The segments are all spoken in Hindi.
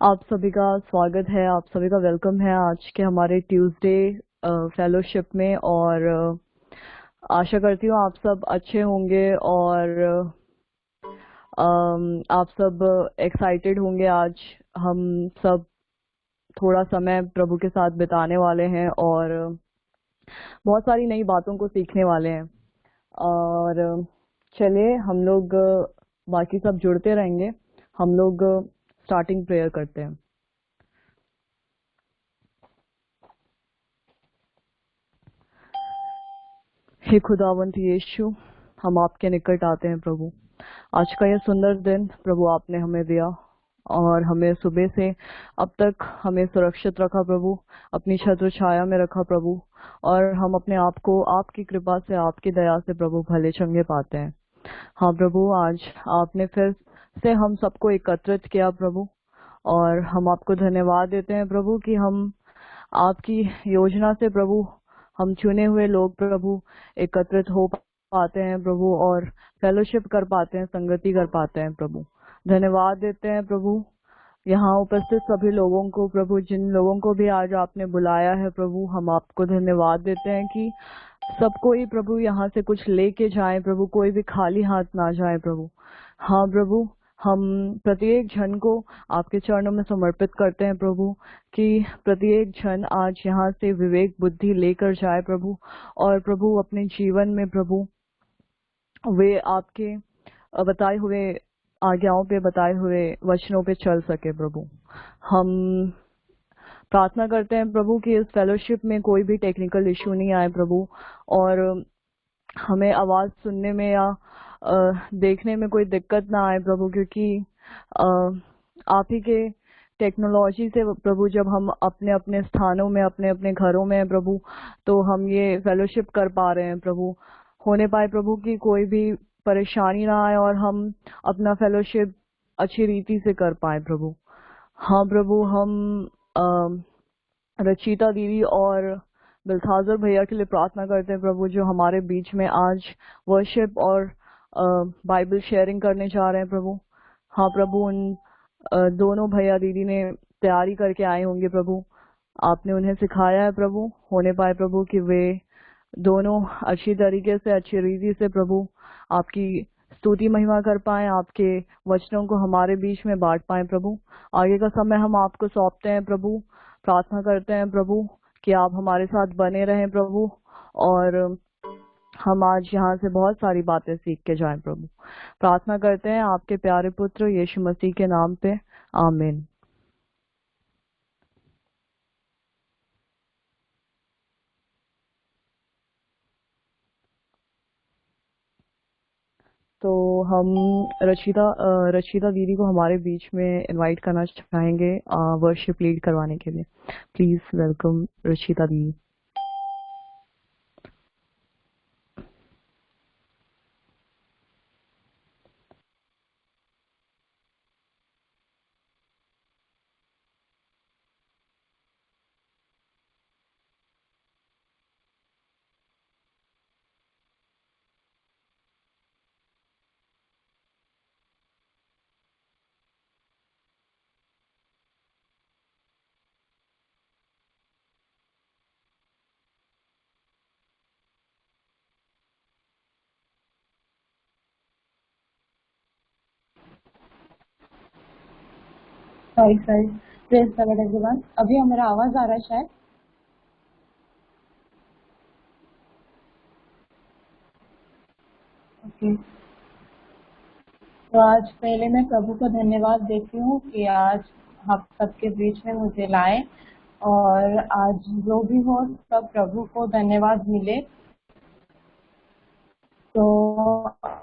आप सभी का स्वागत है, आप सभी का वेलकम है आज के हमारे ट्यूसडे फेलोशिप में। और आशा करती हूँ आप सब अच्छे होंगे और आप सब एक्साइटेड होंगे। आज हम सब थोड़ा समय प्रभु के साथ बिताने वाले हैं और बहुत सारी नई बातों को सीखने वाले हैं। और चलिए हम लोग बाकी सब जुड़ते रहेंगे। हम लोग स्टार्टिंग प्रेयर करते हैं। हे खुदावंत यीशु, हम आपके निकट आते हैं प्रभु। आज का यह सुंदर दिन प्रभु आपने हमें दिया और हमें सुबह से अब तक हमें सुरक्षित रखा प्रभु, अपनी छत्र छाया में रखा प्रभु। और हम अपने आप को आपकी कृपा से, आपकी दया से प्रभु भले चंगे पाते हैं। हाँ प्रभु, आज आपने फिर से हम सबको एकत्रित किया प्रभु, और हम आपको धन्यवाद देते हैं प्रभु कि हम आपकी योजना से प्रभु, हम चुने हुए लोग प्रभु एकत्रित हो पाते हैं प्रभु, और फेलोशिप कर पाते हैं, संगति कर पाते हैं प्रभु। धन्यवाद देते हैं प्रभु यहाँ उपस्थित सभी लोगों को प्रभु, जिन लोगों को भी आज आपने बुलाया है प्रभु। हम आपको धन्यवाद देते हैं कि सबको ही प्रभु यहाँ से कुछ लेके जाए प्रभु, कोई भी खाली हाथ ना जाए प्रभु। हाँ प्रभु, हम प्रत्येक जन को आपके चरणों में समर्पित करते हैं प्रभु, कि प्रत्येक जन आज यहाँ से विवेक बुद्धि लेकर जाए प्रभु, और प्रभु अपने जीवन में प्रभु वे आपके बताए हुए आज्ञाओं पे, बताए हुए वचनों पे चल सके प्रभु। हम प्रार्थना करते हैं प्रभु कि इस फेलोशिप में कोई भी टेक्निकल इश्यू नहीं आए प्रभु, और हमें आवाज सुनने में या देखने में कोई दिक्कत ना आए प्रभु, क्योंकि आप ही के टेक्नोलॉजी से प्रभु जब हम अपने अपने स्थानों में, अपने अपने घरों में हैं प्रभु, तो हम ये फेलोशिप कर पा रहे हैं प्रभु। होने पाए प्रभु कि कोई भी परेशानी ना आए और हम अपना फेलोशिप अच्छी रीति से कर पाए प्रभु। हाँ प्रभु, हम रचिता दीदी और बिलथाजर भैया के लिए प्रार्थना करते हैं प्रभु, जो हमारे बीच में आज वर्शिप और बाइबल शेयरिंग करने जा रहे हैं प्रभु। हाँ प्रभु, उन दोनों भैया दीदी ने तैयारी करके आए होंगे प्रभु, आपने उन्हें सिखाया है प्रभु। होने पाए प्रभु कि वे दोनों अच्छी तरीके से, अच्छी रीति से प्रभु आपकी स्तुति महिमा कर पाए, आपके वचनों को हमारे बीच में बांट पाए प्रभु। आगे का समय हम आपको सौंपते हैं प्रभु, प्रार्थना करते हैं प्रभु कि आप हमारे साथ बने रहें प्रभु, और हम आज यहाँ से बहुत सारी बातें सीख के जाएं प्रभु। प्रार्थना करते हैं आपके प्यारे पुत्र यीशु मसीह के नाम पे, आमीन। तो हम रचिता दीदी को हमारे बीच में इनवाइट करना चाहेंगे वर्शिप लीड करवाने के लिए। प्लीज वेलकम रचिता दीदी। Sorry sorry, praise the Lord everyone. अभी हमारा आवाज आ रहा है शायद? ओके। तो आज पहले मैं प्रभु को धन्यवाद देती हूँ कि आज आप सबके बीच में मुझे लाए, और आज जो भी हो सब प्रभु को धन्यवाद मिले। तो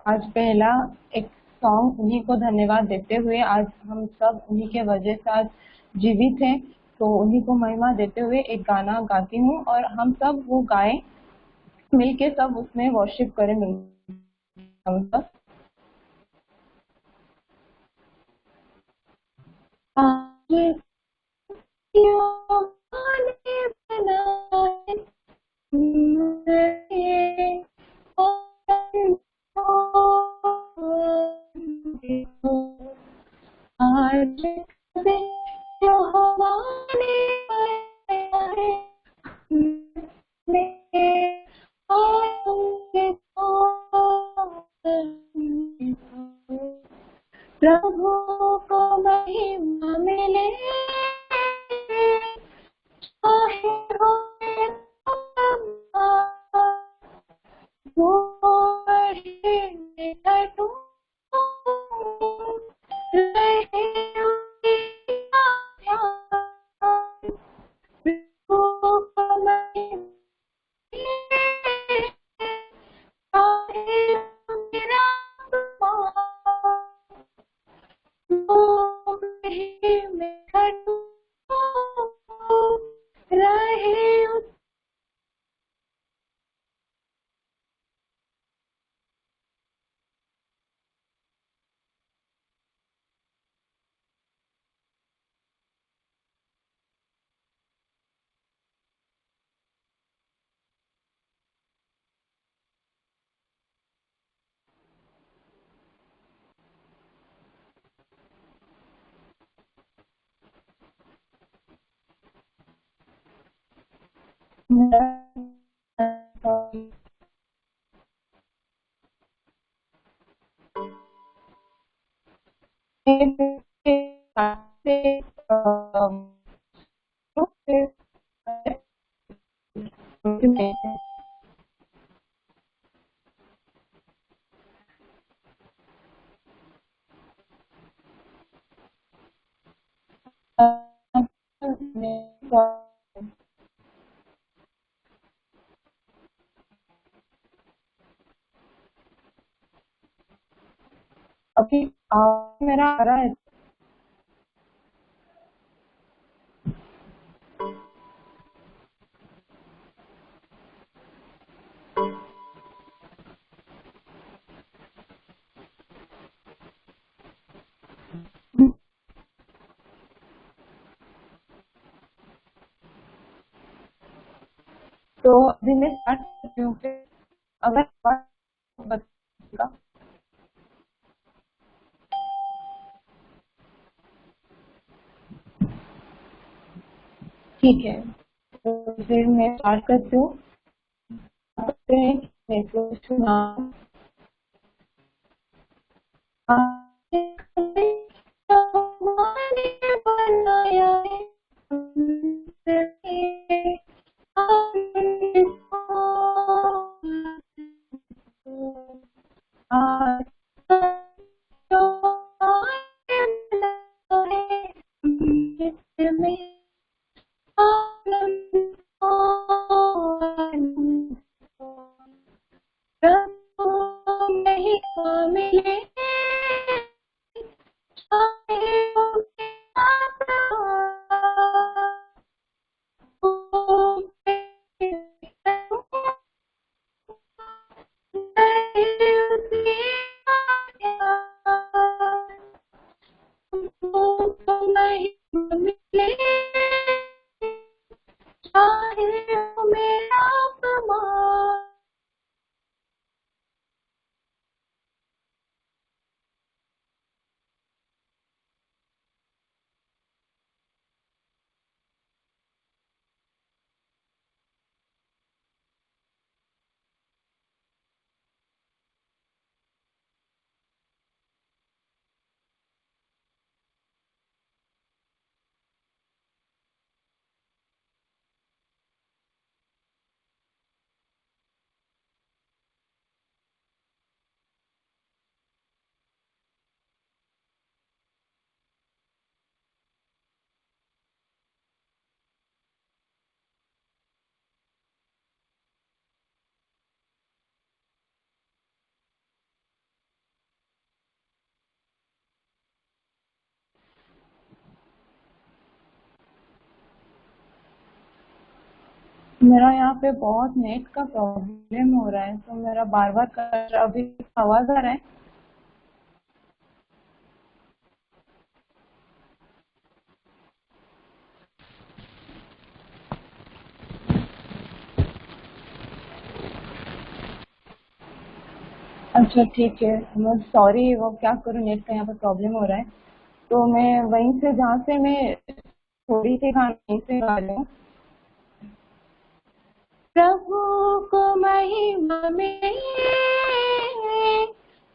आज पहला एक सॉन्ग उन्हीं को धन्यवाद देते हुए, आज हम सब उन्हीं के वजह से आज जीवित हैं, तो उन्हीं को महिमा देते हुए एक गाना गाती हूँ, और हम सब वो गाएं मिलके, सब उसमें वर्शिप करें मिलके हम सब। आज ने बनाए आज जो हमारे प्यारे में आएंगे प्रभु को महिमा मिले, चाहे हो वो बढ़े घटूं, रहे उसकी आज्ञा, प्रभु को महिमा मिले, चाहे मेरा वो बढ़े में घटूं, रहे उस अभी मेरा आ रहा है। तो अभी मैं स्टार्ट करती हूँ, फिर अगर बताइएगा। ठीक है, तो फिर मैं स्टार्ट करती हूँ। मैं तो सुना बनाया नहीं मिले, मेरा अपमान मेरा यहाँ पे बहुत नेट का प्रॉब्लम हो रहा है, तो मेरा बार बार कर अभी आवाज आ रहा है। अच्छा ठीक है, मैं सॉरी, वो क्या करूँ, नेट का यहाँ पे प्रॉब्लम हो रहा है। तो मैं वहीं से जहाँ से मैं थोड़ी सी कहानी से गा रही हूँ। प्रभु को महिमा में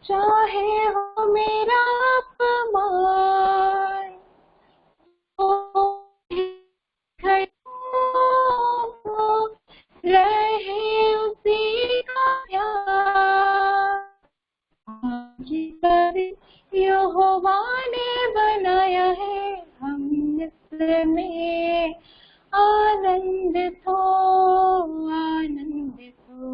चाहे हो मेरा अपमान, रहे उसी का प्यार। यहोवा ने बनाया है, हम इसमें आनंदित हो, आनंदित हो।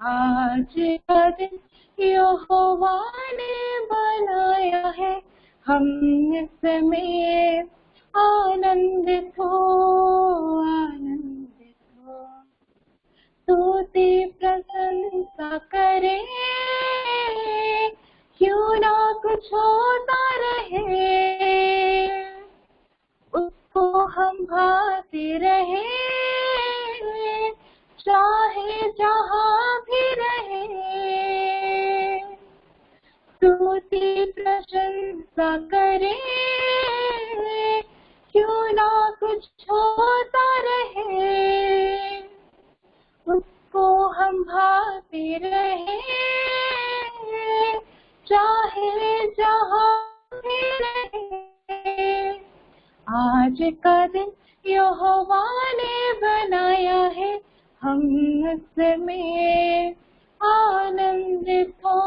आज का दिन यहोवा ने बनाया है, हम इसमें आनंदित हो, आनंदित हो। स्तुति प्रशंसा करे, क्यों ना कुछ होता रहे, उसको हम भाते रहे, चाहे जहाँ भी रहे। स्तुति प्रशंसा करे, क्यों ना कुछ होता रहे, उसको हम भाते रहे, चाहे जहाँ भी रहे। आज का दिन यहोवा ने बनाया है, हम उसमें आनंदित हो,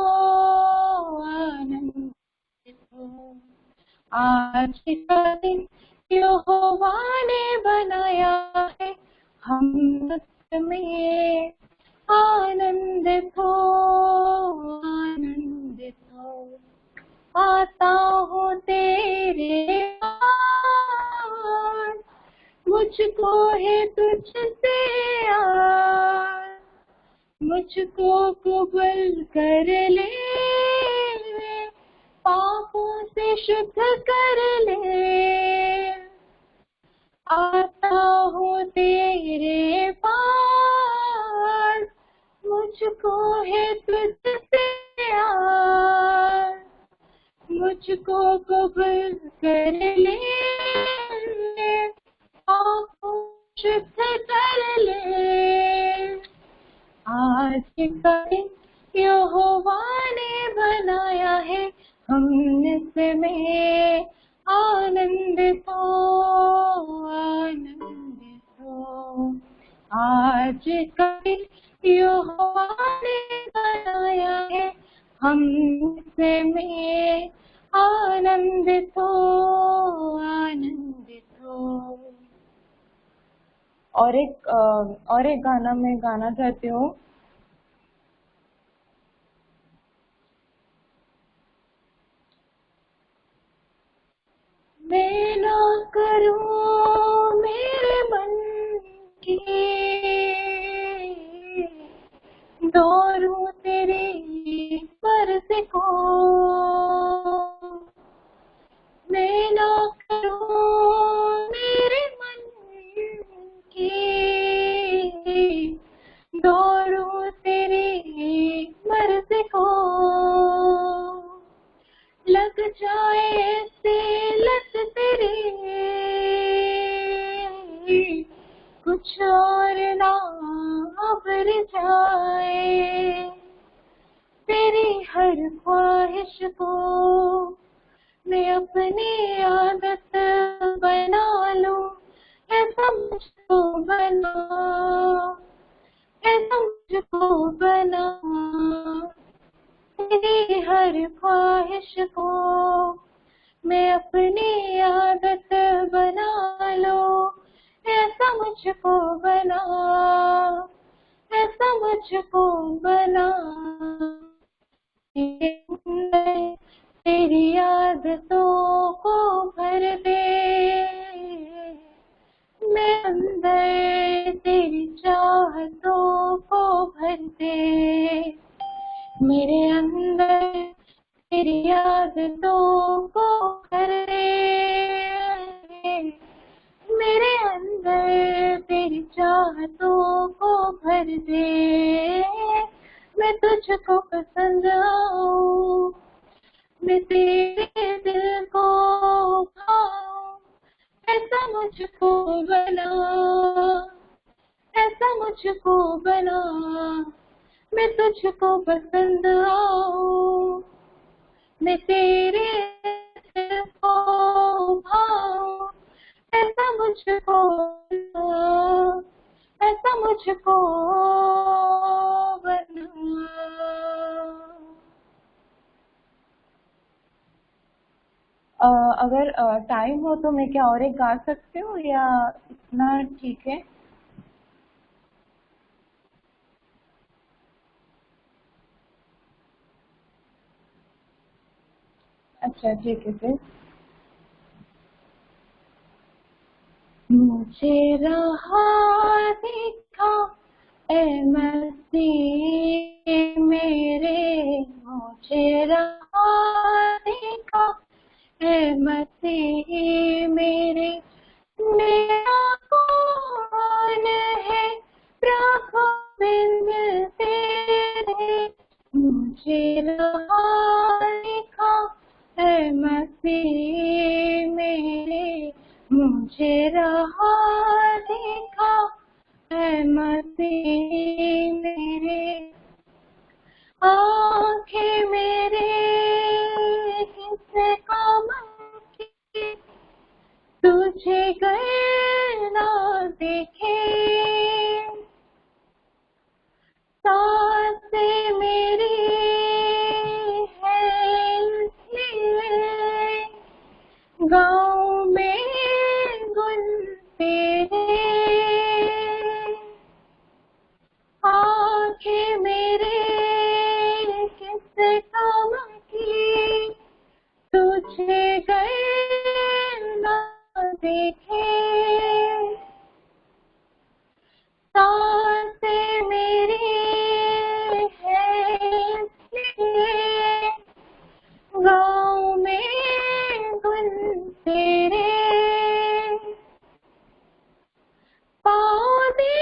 आनंदित हो। आज का दिन यहोवा ने बनाया है, हम उसमें आनंदित हो, आनंदित हो। आता हूँ तेरे पास, मुझको है तुझसे यार, मुझको कबूल कर ले, पापों से शुद्ध कर ले। आता हूँ तेरे पास, मुझको है तुझसे यार, मुझको कबूल कर ले, पापों शुद्ध कर ले। आज का दिन यहोवा ने बनाया है, हम इसमें आनंदित हो, आनंदित हो। आज का दिन यहोवा ने बनाया है, हम इसमें आनंदित हो, आनंदित हो। और एक गाना मैं गाना चाहती हूँ। मैं ना करूँ मेरे मन की, दौड़ूं तेरे स्पर्श को। मैं ना करूँ मेरे मन की, दौड़ूं तेरे स्पर्श को। लग जाए ऐसे लत तेरी, कुछ और ना अबर जाए। तेरी हर ख्वाहिश को मैं अपनी आदत बना लूं, ऐसा मुझको बना, ऐसा मुझको बना। तेरी हर ख्वाहिश को मैं अपनी आदत बना लूं, ऐसा मुझको बना, ऐसा मुझको बना। तेरी आदतों को भर दे, मैं अंदर तेरी चाहतों को भर दे। मेरे अंदर तेरी आदतों को भर दे, मुझको बना, ऐसा मुझको बना, मैं तुझको पसंद आऊं, मैं तेरे को भाऊं, ऐसा मुझको बना, ऐसा मुझको बना। अगर टाइम हो तो मैं क्या और एक गा सकती हूँ या इतना ठीक है? अच्छा ठीक है फिर। मुझे रहा दिखा ए मसीह मेरे, मुझे रहा दिखा ए मसीह मेरे, मेरा कौन है प्रभु बिन तेरे, मुझे रहा दिखा है मसीह मेरे, मुझे रहा दिखा है मसीह मेरे। आंखें मेरे किस काम की, तुझे गए ना देखे, सांसें मेरी है इसलिए, गाँव में गुल तेरे, आंखें मेरे किस काम की, तुझे गए ना देखे, सांसें मेरी है इसलिए, गाँव में गुल तेरे, पाँव दे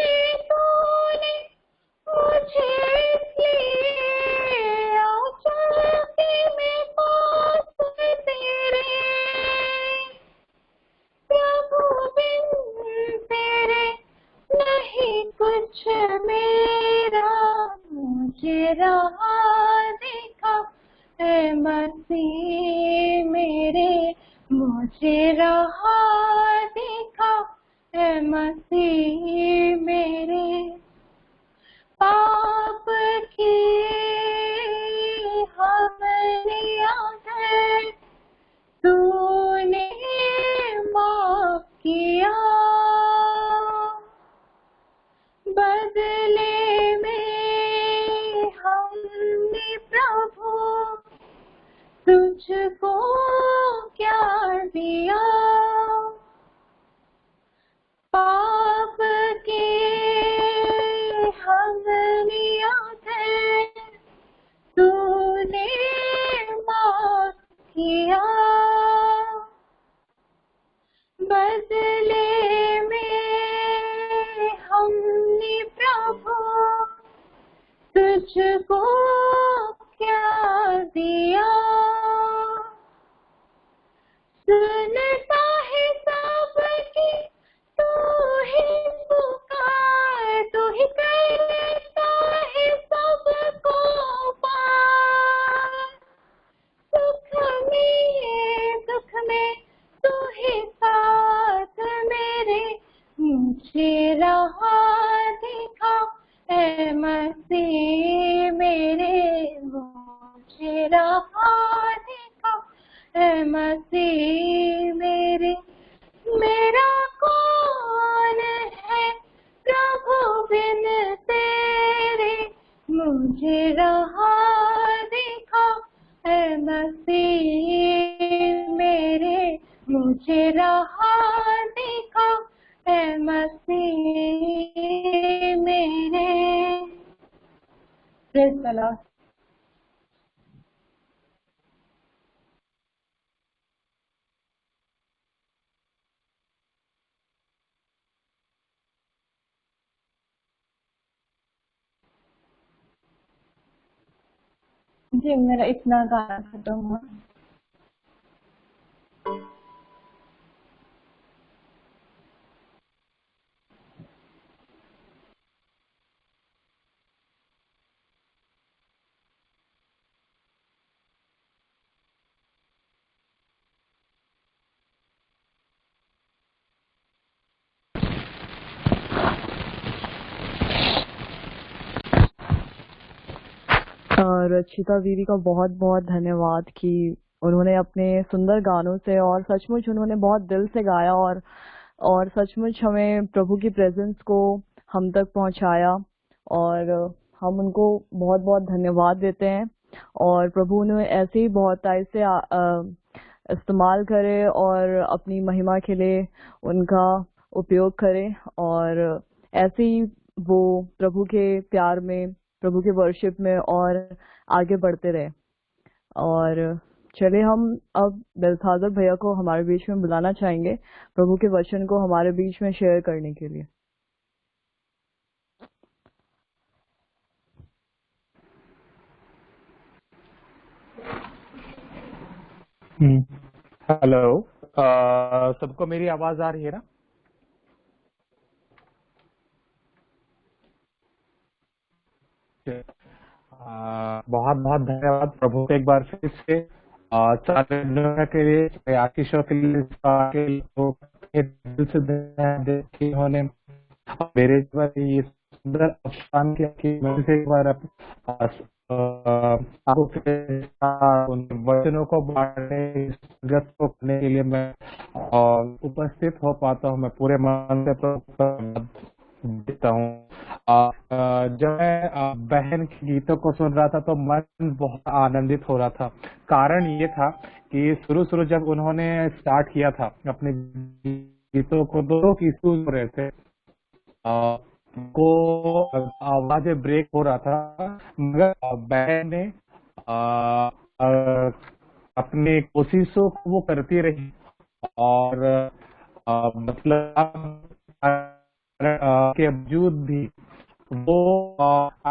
तूने मुझे इसलिए, आँचल के मैं पास तेरे, प्रभु बिन तेरे नहीं कुछ मेरा, मुझे रहा देखा है मसीह मेरे, मुझे रहा देखा है मसीह मेरे। पाप किए हमने याद तूने माफ किया, बदले में हमने प्रभु तुझको क्या दिया, पाप के हमने याद तूने माफ किया, बदले में हमने प्रभु तुझको क्या दिया, सुनता है सबकी तू ही पुकार, तू ही करता है सबको पार, दुख में तू ही साथ मेरे, मुझे रहा दिखा है मसीह मेरे, मुझे रहा दिखा है मसीह मेरे, मेरा कौन है प्रभु बिन तेरे, मुझे रहा दिखा है मसीह मेरे, मुझे रहा दिखा है मसीह मेरे। Praise the Lord. जी मेरा इतना गाना खत्म हुआ। रचिता दीदी का बहुत बहुत धन्यवाद कि उन्होंने अपने सुंदर गानों से और सचमुच उन्होंने बहुत दिल से गाया और सचमुच हमें प्रभु की प्रेजेंस को हम तक पहुंचाया। और हम उनको बहुत बहुत धन्यवाद देते हैं और प्रभु उन्हें ऐसे ही बहुत ऐसे इस्तेमाल करे और अपनी महिमा के लिए उनका उपयोग करे और ऐसे ही वो प्रभु के प्यार में, प्रभु के वर्शिप में और आगे बढ़ते रहे। और चलिए हम अब बेलसादर भैया को हमारे बीच में बुलाना चाहेंगे प्रभु के वचन को हमारे बीच में शेयर करने के लिए। हेलो। सबको मेरी आवाज आ रही है ना? बहुत बहुत धन्यवाद प्रभु को एक बार फिर से सारे दुनिया के लिए, आशीषों के लिए, दिल से धन्यवाद कि उन्होंने मेरे जीवन में ये सुंदर अवसान किया कि मैं फिर एक बार आपको उन वचनों को बांटने, संगत को करने के लिए मैं उपस्थित हो पाता हूँ। मैं पूरे मन से देता हूँ। जब मैं बहन के गीतों को सुन रहा था तो मन बहुत आनंदित हो रहा था। कारण ये था कि शुरू जब उन्होंने स्टार्ट किया था अपने गीतों को, दो गीत हो रहे थे को आवाजें ब्रेक हो रहा था, मगर बहन ने अपने कोशिशों को वो करती रही और मतलब के बावजूद भी वो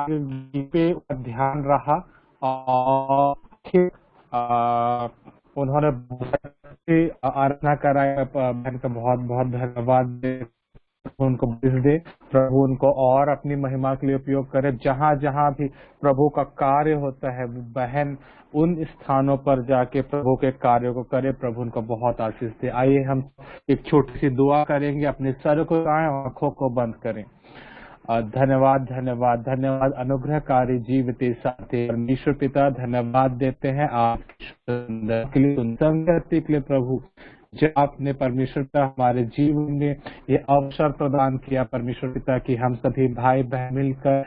पे ध्यान रहा और फिर उन्होंने आराधना कराया। बहन का बहुत बहुत धन्यवाद उनको दे। प्रभु उनको और अपनी महिमा के लिए उपयोग करे। जहां जहां भी प्रभु का कार्य होता है, बहन उन स्थानों पर जाके प्रभु के कार्यों को करे। प्रभु उनको बहुत आशीष दे। आइए हम एक छोटी सी दुआ करेंगे। अपने सर को उठाएं, आंखों को बंद करें। धन्यवाद धन्यवाद धन्यवाद अनुग्रहकारी जीवते साथे परमेश्वर पिता, धन्यवाद देते हैं आपके लिए, संगति के लिए प्रभु, जो आपने परमेश्वर पिता हमारे जीवन में ये अवसर प्रदान किया परमेश्वर पिता कि हम सभी भाई बहन मिलकर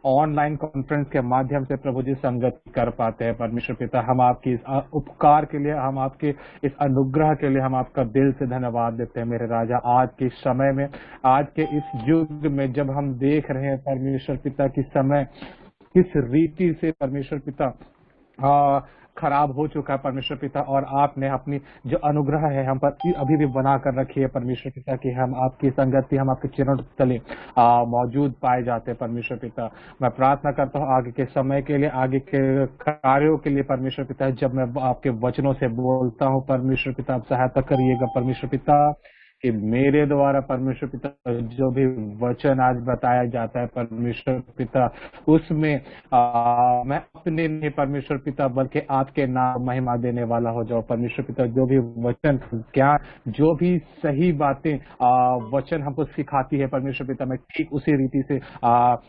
ऑनलाइन कॉन्फ्रेंस के माध्यम से प्रभु जी संगत कर पाते हैं। परमेश्वर पिता हम आपकी इस उपकार के लिए, हम आपके इस अनुग्रह के लिए हम आपका दिल से धन्यवाद देते हैं मेरे राजा। आज के समय में, आज के इस युग में जब हम देख रहे हैं परमेश्वर पिता की समय किस रीति से परमेश्वर पिता खराब हो चुका है परमेश्वर पिता, और आपने अपनी जो अनुग्रह है हम पर अभी भी बना कर रखी है परमेश्वर पिता कि हम आपकी संगति, हम आपके चरणों तले मौजूद पाए जाते हैं परमेश्वर पिता। मैं प्रार्थना करता हूँ आगे के समय के लिए, आगे के कार्यों के लिए परमेश्वर पिता। जब मैं आपके वचनों से बोलता हूँ परमेश्वर पिता, आप सहायता करिएगा परमेश्वर पिता कि मेरे द्वारा परमेश्वर पिता जो भी वचन आज बताया जाता है परमेश्वर पिता, उसमें मैं अपने नहीं परमेश्वर पिता बल्कि आपके नाम महिमा देने वाला हो जाओ परमेश्वर पिता। जो भी वचन क्या, जो भी सही बातें वचन हमको सिखाती है परमेश्वर पिता, मैं ठीक उसी रीति से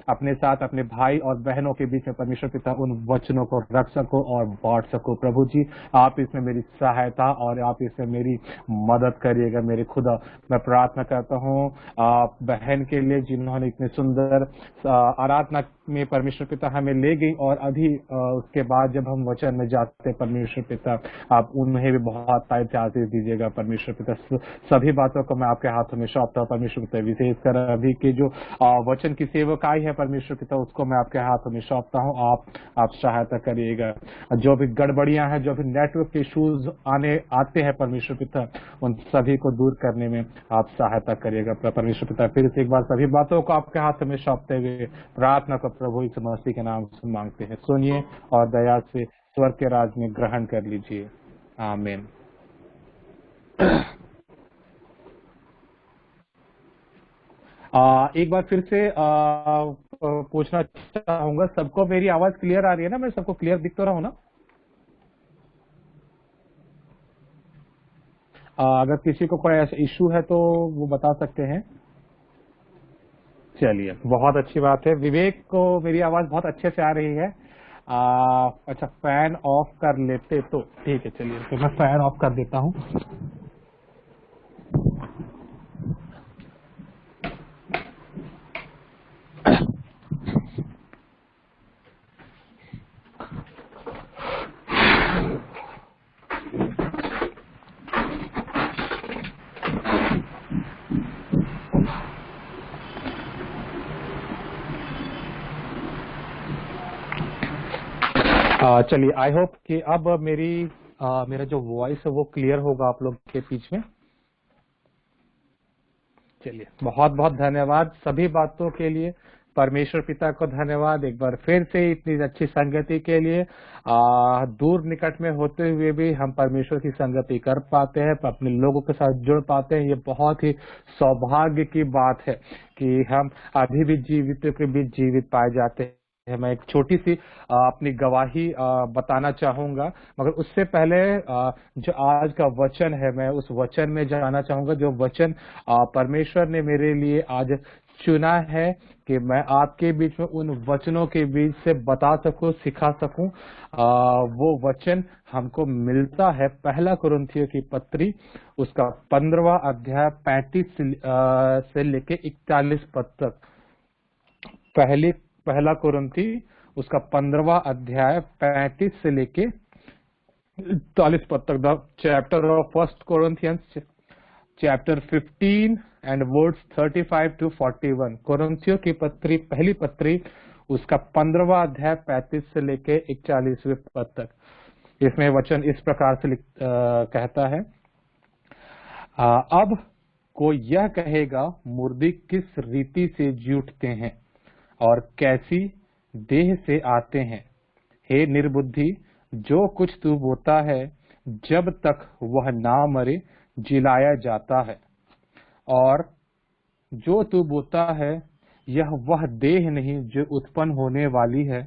अपने साथ अपने भाई और बहनों के बीच में परमेश्वर पिता उन वचनों को रख सको और बांट सको। प्रभु जी आप इसमें मेरी सहायता और आप इसमें मेरी मदद करिएगा मेरे खुदा। मैं प्रार्थना करता हूँ बहन के लिए जिन्होंने इतने सुंदर आराधना में परमेश्वर पिता हमें ले गई, और अभी उसके बाद जब हम वचन में जाते परमेश्वर पिता, आप उन्हें भी बहुत टाइप से आशीष दीजिएगा परमेश्वर पिता। सभी बातों को मैं आपके हाथों में सौंपता हूँ परमेश्वर पिता। विशेषकर अभी के जो वचन की सेवकाई है परमेश्वर पिता, उसको मैं आपके हाथों में सौंपता हूँ। आप सहायता करिएगा। जो भी गड़बड़ियां हैं, जो भी नेटवर्क के इश्यूज आते हैं परमेश्वर पिता, उन सभी को दूर करने में आप सहायता करिएगा परमेश्वर पिता। फिर से एक बार सभी बातों को आपके हाथ में सौंपते हुए प्रार्थना को प्रभु यीशु मसीह के नाम से मांगते हैं। सुनिए और दया से स्वर्ग के राज में ग्रहण कर लीजिए। आमीन। एक बार फिर से पूछना चाहूंगा, सबको मेरी आवाज क्लियर आ रही है ना? मैं सबको क्लियर दिख तो रहा हूं ना? अगर किसी को कोई ऐसा इश्यू है तो वो बता सकते हैं। चलिए बहुत अच्छी बात है। विवेक को मेरी आवाज बहुत अच्छे से आ रही है। अच्छा फैन ऑफ कर लेते तो ठीक है, चलिए तो मैं फैन ऑफ कर देता हूँ। चलिए आई होप कि अब मेरा जो वॉइस है वो क्लियर होगा आप लोग के बीच में। चलिए बहुत बहुत धन्यवाद सभी बातों के लिए। परमेश्वर पिता को धन्यवाद एक बार फिर से इतनी अच्छी संगति के लिए। दूर निकट में होते हुए भी हम परमेश्वर की संगति कर पाते हैं, अपने लोगों के साथ जुड़ पाते हैं। ये बहुत ही सौभाग्य की बात है कि हम अभी भी जीवितों के बीच जीवित पाए जाते हैं। मैं एक छोटी सी अपनी गवाही बताना चाहूंगा, मगर उससे पहले जो आज का वचन है मैं उस वचन में जाना चाहूंगा, जो वचन परमेश्वर ने मेरे लिए आज चुना है कि मैं आपके बीच में उन वचनों के बीच से बता सकूं, सिखा सकूं। वो वचन हमको मिलता है पहला कुरिन्थियों की पत्री, उसका 15वां अध्याय 35 से लेके 41 पद तक। पहला कुरिन्थी उसका 15वां अध्याय 35 से लेके 40 पद तक। The chapter of First Corinthians chapter 15 and words 35 to 41। कुरिन्थियों की पत्री पहली पत्री उसका 15वां अध्याय 35 से लेके 41वें पद तक। इसमें वचन इस प्रकार से कहता है, अब कोई यह कहेगा मुर्दे किस रीति से जी उठते हैं और कैसी देह से आते हैं। हे निर्बुद्धि, जो कुछ तू बोता है जब तक वह ना मरे जिलाया जाता है, और जो तू बोता है यह वह देह नहीं जो उत्पन्न होने वाली है,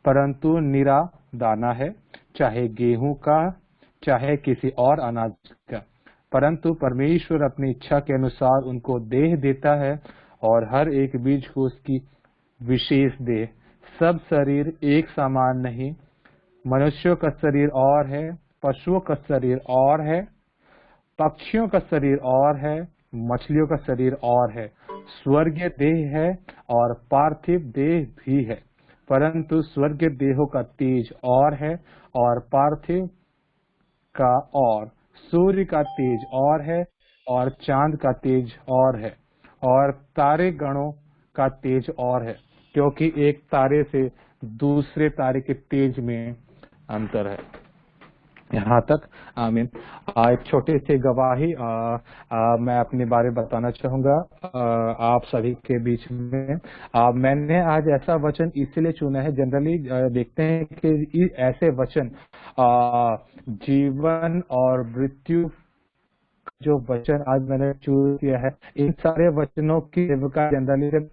परंतु निरा दाना है, चाहे गेहूं का चाहे किसी और अनाज का। परंतु परमेश्वर अपनी इच्छा के अनुसार उनको देह देता है, और हर एक बीज को उसकी विशेष देह। सब शरीर एक समान नहीं, मनुष्यों का शरीर और है, पशुओं का शरीर और है, पक्षियों का शरीर और है, मछलियों का शरीर और है। स्वर्गीय देह है और पार्थिव देह भी है, परंतु स्वर्गीय देहों का तेज और है और पार्थिव का और। सूर्य का तेज और है और चांद का तेज और है, और तारे गणों का तेज और है, क्योंकि एक तारे से दूसरे तारे के तेज में अंतर है। यहाँ तक आमीन। एक छोटी सी गवाही मैं अपने बारे में बताना चाहूंगा आप सभी के बीच में। मैंने आज ऐसा वचन इसलिए चुना है, जनरली देखते हैं कि ऐसे वचन जीवन और मृत्यु जो वचन आज मैंने चूज किया है, इन सारे वचनों की सेवका जनरली जब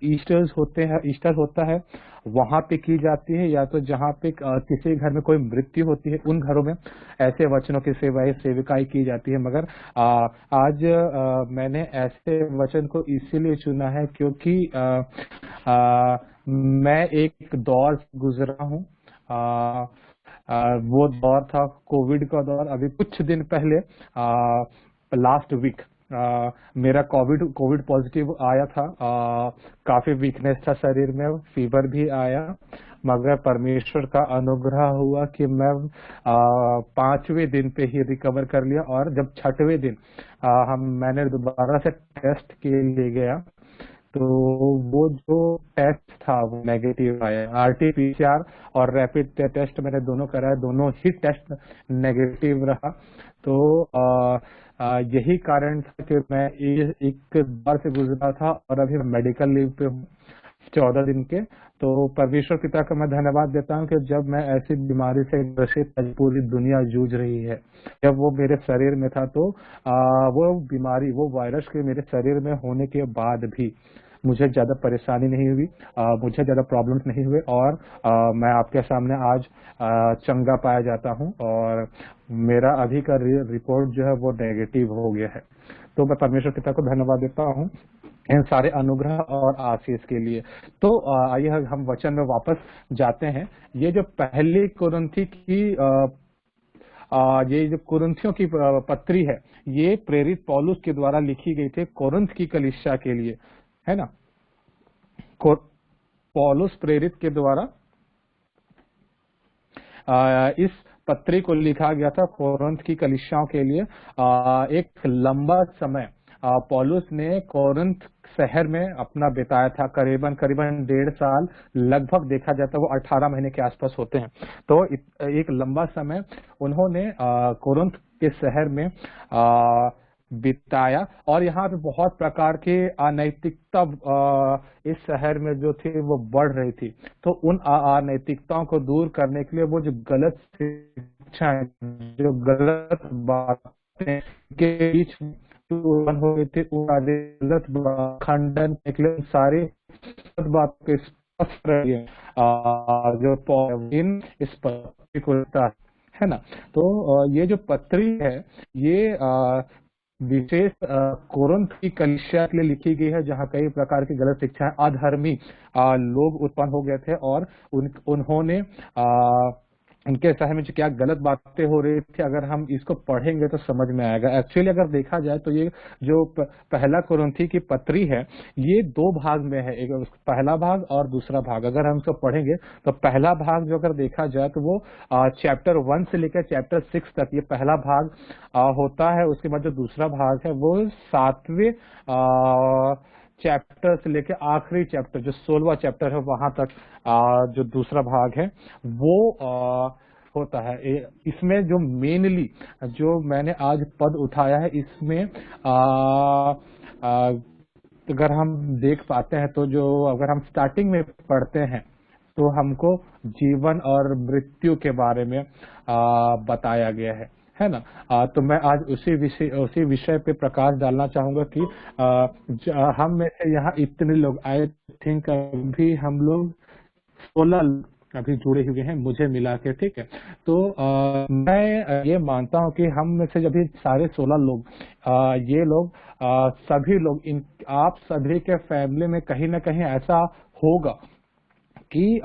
ईस्टर होता है वहां पे की जाती है, या तो जहाँ पे किसी घर में कोई मृत्यु होती है उन घरों में ऐसे वचनों की सेविकाई की जाती है। मगर आज मैंने ऐसे वचन को इसीलिए चुना है क्योंकि मैं एक दौर से गुजरा हूँ। वो दौर था कोविड का दौर। अभी कुछ दिन पहले लास्ट वीक मेरा कोविड पॉजिटिव आया था। काफी वीकनेस था शरीर में, फीवर भी आया, मगर परमेश्वर का अनुग्रह हुआ कि मैं 5वें दिन पे ही रिकवर कर लिया। और जब 6वें दिन मैंने दोबारा से टेस्ट के लिए गया, तो वो जो टेस्ट था वो नेगेटिव आया। RT-PCR और रैपिड टेस्ट मैंने दोनों कराया, दोनों ही टेस्ट नेगेटिव रहा। तो यही कारण था कि मैं एक बार से गुजरा था और अभी मेडिकल लीव पे हूँ 14 दिन के। तो परमेश्वर पिता का मैं धन्यवाद देता हूँ कि जब मैं ऐसी बीमारी से ग्रसित पूरी दुनिया जूझ रही है, जब वो मेरे शरीर में था, तो वो बीमारी, वो वायरस के मेरे शरीर में होने के बाद भी मुझे ज़्यादा परेशानी नहीं हुई, मुझे ज़्यादा प्रॉब्लम्स नहीं हुए, और मैं आपके सामने आज चंगा पाया जाता हूँ, और मेरा अभी का रिपोर्ट जो है वो नेगेटिव हो गया है। तो मैं परमेश्वर पिता को धन्यवाद देता हूँ इन सारे अनुग्रह और आशीष के लिए। तो आइए हम वचन में वापस जाते हैं। ये जो पहली कुरिन्थी की ये जो कुरिन्थियों की पत्री है, ये प्रेरित पौलुस के द्वारा लिखी गई थी कोरिन्थ की कलीसिया के लिए, है ना। पौलुस प्रेरित के द्वारा इस पत्री को लिखा गया था कोरिन्थ की कलीसियाओं के लिए। एक लंबा समय पौलुस ने कोरिन्थ शहर में अपना बिताया था, करीबन 1.5 साल, लगभग देखा जाता है वो 18 महीने के आसपास होते हैं। तो एक लंबा समय उन्होंने कोरिन्थ के शहर में बिताया, और यहाँ पे बहुत प्रकार की अनैतिकता इस शहर में जो थी वो बढ़ रही थी। तो उन अनैतिकताओं को दूर करने के लिए वो जो गलत शिक्षाएं, जो गलत बातें के बीच उत्पन्न हो गई थी, उन गलत खंडन के लिए सारी बात को स्पष्ट रही जो इन इस पत्री को है ना। तो ये जो पत्री है ये विशेष कोरिन्थ की कलीसिया के लिए लिखी गई है, जहाँ कई प्रकार की गलत शिक्षाएं, अधर्मी लोग उत्पन्न हो गए थे, और उन्होंने उनके शहर में जो क्या गलत बातें हो रही थी, अगर हम इसको पढ़ेंगे तो समझ में आएगा। एक्चुअली अगर देखा जाए तो ये जो पहला कुरिन्थी की पत्री है ये 2 भाग में है, एक पहला भाग और दूसरा भाग। अगर हम इसको पढ़ेंगे तो पहला भाग जो अगर देखा जाए तो वो चैप्टर 1 से लेकर चैप्टर 6 तक ये पहला भाग होता है। उसके बाद जो दूसरा भाग है वो 7वें चैप्टर से लेकर आखिरी चैप्टर जो 16वां चैप्टर है वहां तक जो दूसरा भाग है वो होता है। इसमें जो मेनली जो मैंने आज पद उठाया है, इसमें अगर हम देख पाते हैं तो जो अगर हम स्टार्टिंग में पढ़ते हैं तो हमको जीवन और मृत्यु के बारे में बताया गया है ना। तो मैं आज उसी विषय पे प्रकाश डालना चाहूंगा कि हम में से यहाँ इतने लोग, आई थिंक अभी हम लोग 16 अभी जुड़े हुए हैं मुझे मिला के, ठीक है। तो मैं ये मानता हूँ कि हम में से अभी सारे 16 लोग, ये लोग सभी लोग आप सभी के फैमिली में कहीं ना कहीं ऐसा होगा कि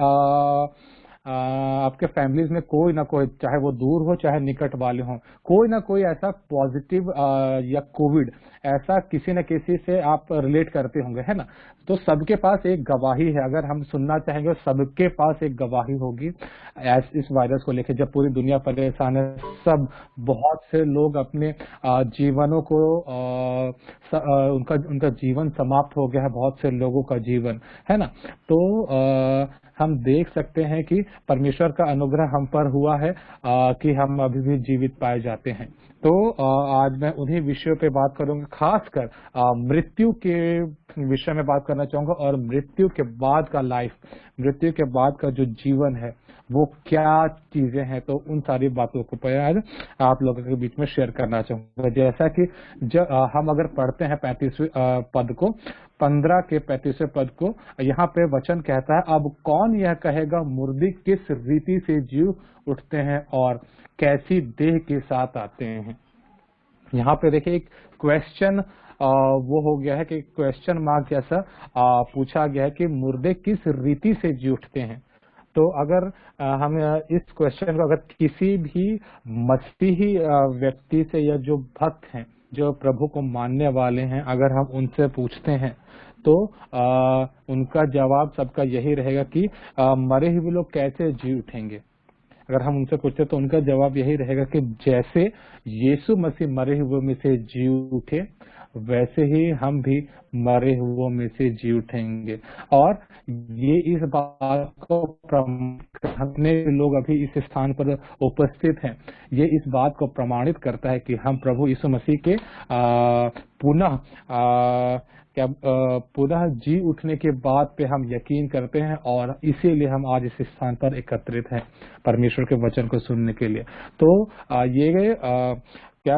आपके फैमिलीज में कोई ना कोई, चाहे वो दूर हो चाहे निकट वाले हों, कोई ना कोई ऐसा पॉजिटिव या कोविड ऐसा किसी न किसी से आप रिलेट करते होंगे, है ना। तो सबके पास एक गवाही है, अगर हम सुनना चाहेंगे सबके पास एक गवाही होगी इस वायरस को लेकर। जब पूरी दुनिया परेशान है, सब बहुत से लोग अपने जीवनों को उनका जीवन समाप्त हो गया है, बहुत से लोगों का जीवन, है ना। तो हम देख सकते हैं कि परमेश्वर का अनुग्रह हम पर हुआ है कि हम अभी भी जीवित पाए जाते हैं। तो आज मैं उन्हीं विषयों पे बात करूंगा, खासकर मृत्यु के विषय में बात करना चाहूंगा, और मृत्यु के बाद का लाइफ, मृत्यु के बाद का जो जीवन है वो क्या चीजें हैं। तो उन सारी बातों को आज आप लोगों के बीच में शेयर करना चाहूंगा। जैसा कि जब हम अगर पढ़ते हैं 35वें पद को, 15 के 35वें पद को, यहाँ पे वचन कहता है, अब कौन यह कहेगा मुर्दे किस रीति से जी उठते हैं और कैसी देह के साथ आते हैं। यहाँ पे देखिए एक क्वेश्चन वो हो गया है कि क्वेश्चन मार्क जैसा पूछा गया है कि मुर्दे किस रीति से जी उठते हैं। तो अगर हम इस क्वेश्चन को अगर किसी भी मसीही व्यक्ति से या जो भक्त हैं, जो प्रभु को मानने वाले हैं, अगर हम उनसे पूछते हैं तो उनका जवाब सबका यही रहेगा कि मरे हुए लोग कैसे जी उठेंगे। अगर हम उनसे पूछते तो उनका जवाब यही रहेगा कि जैसे यीशु मसीह मरे हुए में से जी उठे, वैसे ही हम भी मरे हुओं में से जी उठेंगे। और ये इस बात को अपने लोग अभी इस स्थान पर उपस्थित हैं, ये इस बात को प्रमाणित करता है कि हम प्रभु यीशु मसीह के पुनः जी उठने के बाद पे हम यकीन करते हैं, और इसीलिए हम आज इस स्थान पर एकत्रित हैं परमेश्वर के वचन को सुनने के लिए। तो ये क्या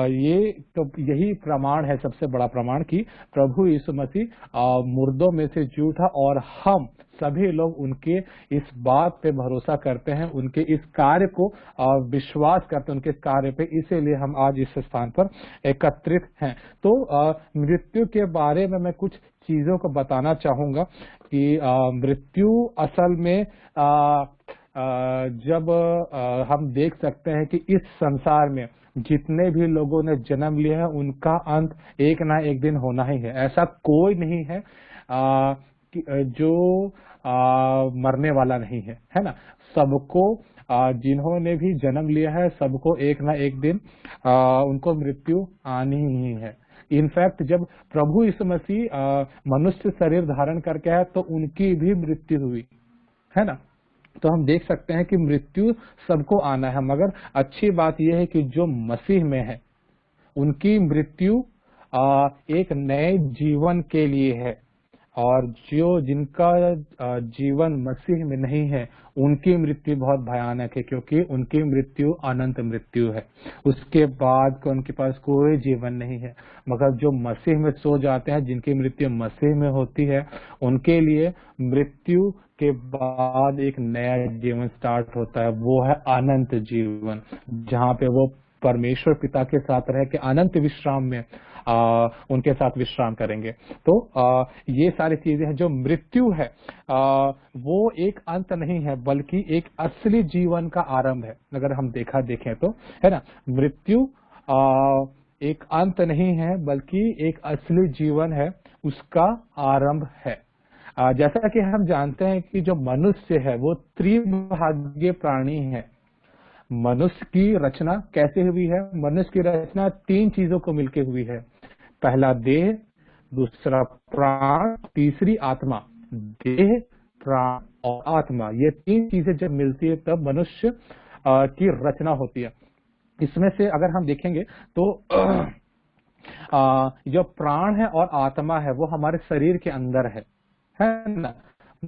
ये तो यही प्रमाण है, सबसे बड़ा प्रमाण कि प्रभु यीशु मसीह मुर्दों में से जी उठा, और हम सभी लोग उनके इस बात पे भरोसा करते हैं, उनके इस कार्य को विश्वास करते हैं, उनके इस कार्य पे, इसीलिए हम आज इस स्थान पर एकत्रित हैं। तो मृत्यु के बारे में मैं कुछ चीजों को बताना चाहूंगा कि मृत्यु असल में जब हम देख सकते हैं कि इस संसार में जितने भी लोगों ने जन्म लिया है उनका अंत एक ना एक दिन होना ही है। ऐसा कोई नहीं है जो मरने वाला नहीं है, है ना। सबको जिन्होंने भी जन्म लिया है सबको एक ना एक दिन उनको मृत्यु आनी ही है। इनफैक्ट जब प्रभु यीशु मसीह मनुष्य शरीर धारण करके आए तो उनकी भी मृत्यु हुई, है ना। तो हम देख सकते हैं कि मृत्यु सबको आना है, मगर अच्छी बात यह है कि जो मसीह में है उनकी मृत्यु एक नए जीवन के लिए है, और जिनका जीवन मसीह में नहीं है उनकी मृत्यु बहुत भयानक है, क्योंकि उनकी मृत्यु अनंत मृत्यु है। उसके बाद उनके पास कोई जीवन नहीं है। मगर जो मसीह में सो जाते हैं, जिनकी मृत्यु मसीह में होती है, उनके लिए मृत्यु के बाद एक नया जीवन स्टार्ट होता है। वो है अनंत जीवन, जहाँ पे वो परमेश्वर पिता के साथ रह के अनंत विश्राम में उनके साथ विश्राम करेंगे। तो ये सारी चीजें हैं। जो मृत्यु है वो एक अंत नहीं है, बल्कि एक असली जीवन का आरंभ है। अगर हम देखें तो, है ना, मृत्यु एक अंत नहीं है बल्कि एक असली जीवन है, उसका आरंभ है। जैसा कि हम जानते हैं कि जो मनुष्य है वो त्रिभाग्य प्राणी है। मनुष्य की रचना कैसे हुई है? मनुष्य की रचना तीन चीजों को मिलकर हुई है। पहला देह, दूसरा प्राण, तीसरी आत्मा। देह, प्राण और आत्मा, ये तीन चीजें जब मिलती है तब मनुष्य की रचना होती है। इसमें से अगर हम देखेंगे तो जो प्राण है और आत्मा है वो हमारे शरीर के अंदर है ना,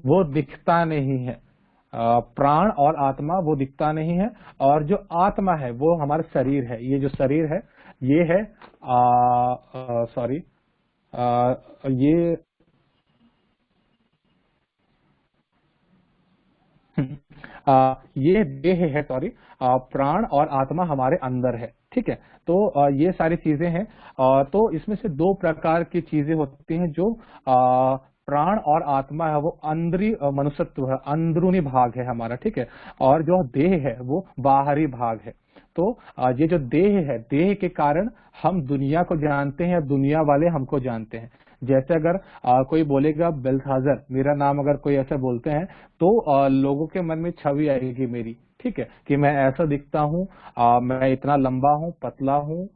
वो दिखता नहीं है। प्राण और आत्मा वो दिखता नहीं है, और जो आत्मा है वो हमारा शरीर है। ये जो शरीर है ये है ये ये देह है, प्राण और आत्मा हमारे अंदर है, ठीक है। तो ये सारी चीजें हैं। तो इसमें से दो प्रकार की चीजें होती हैं। जो प्राण और आत्मा है वो मनुष्यत्व है, अंदरूनी भाग है हमारा, ठीक है। और जो देह है वो बाहरी भाग है। तो ये जो देह है, देह के कारण हम दुनिया को जानते हैं, दुनिया वाले हमको जानते हैं। जैसे अगर कोई बोलेगा बेल्थाजर, मेरा नाम अगर कोई ऐसा बोलते हैं तो लोगों के मन में छवि आएगी मेरी, ठीक है, कि मैं ऐसा दिखता हूँ, मैं इतना लंबा हूँ, पतला हूँ,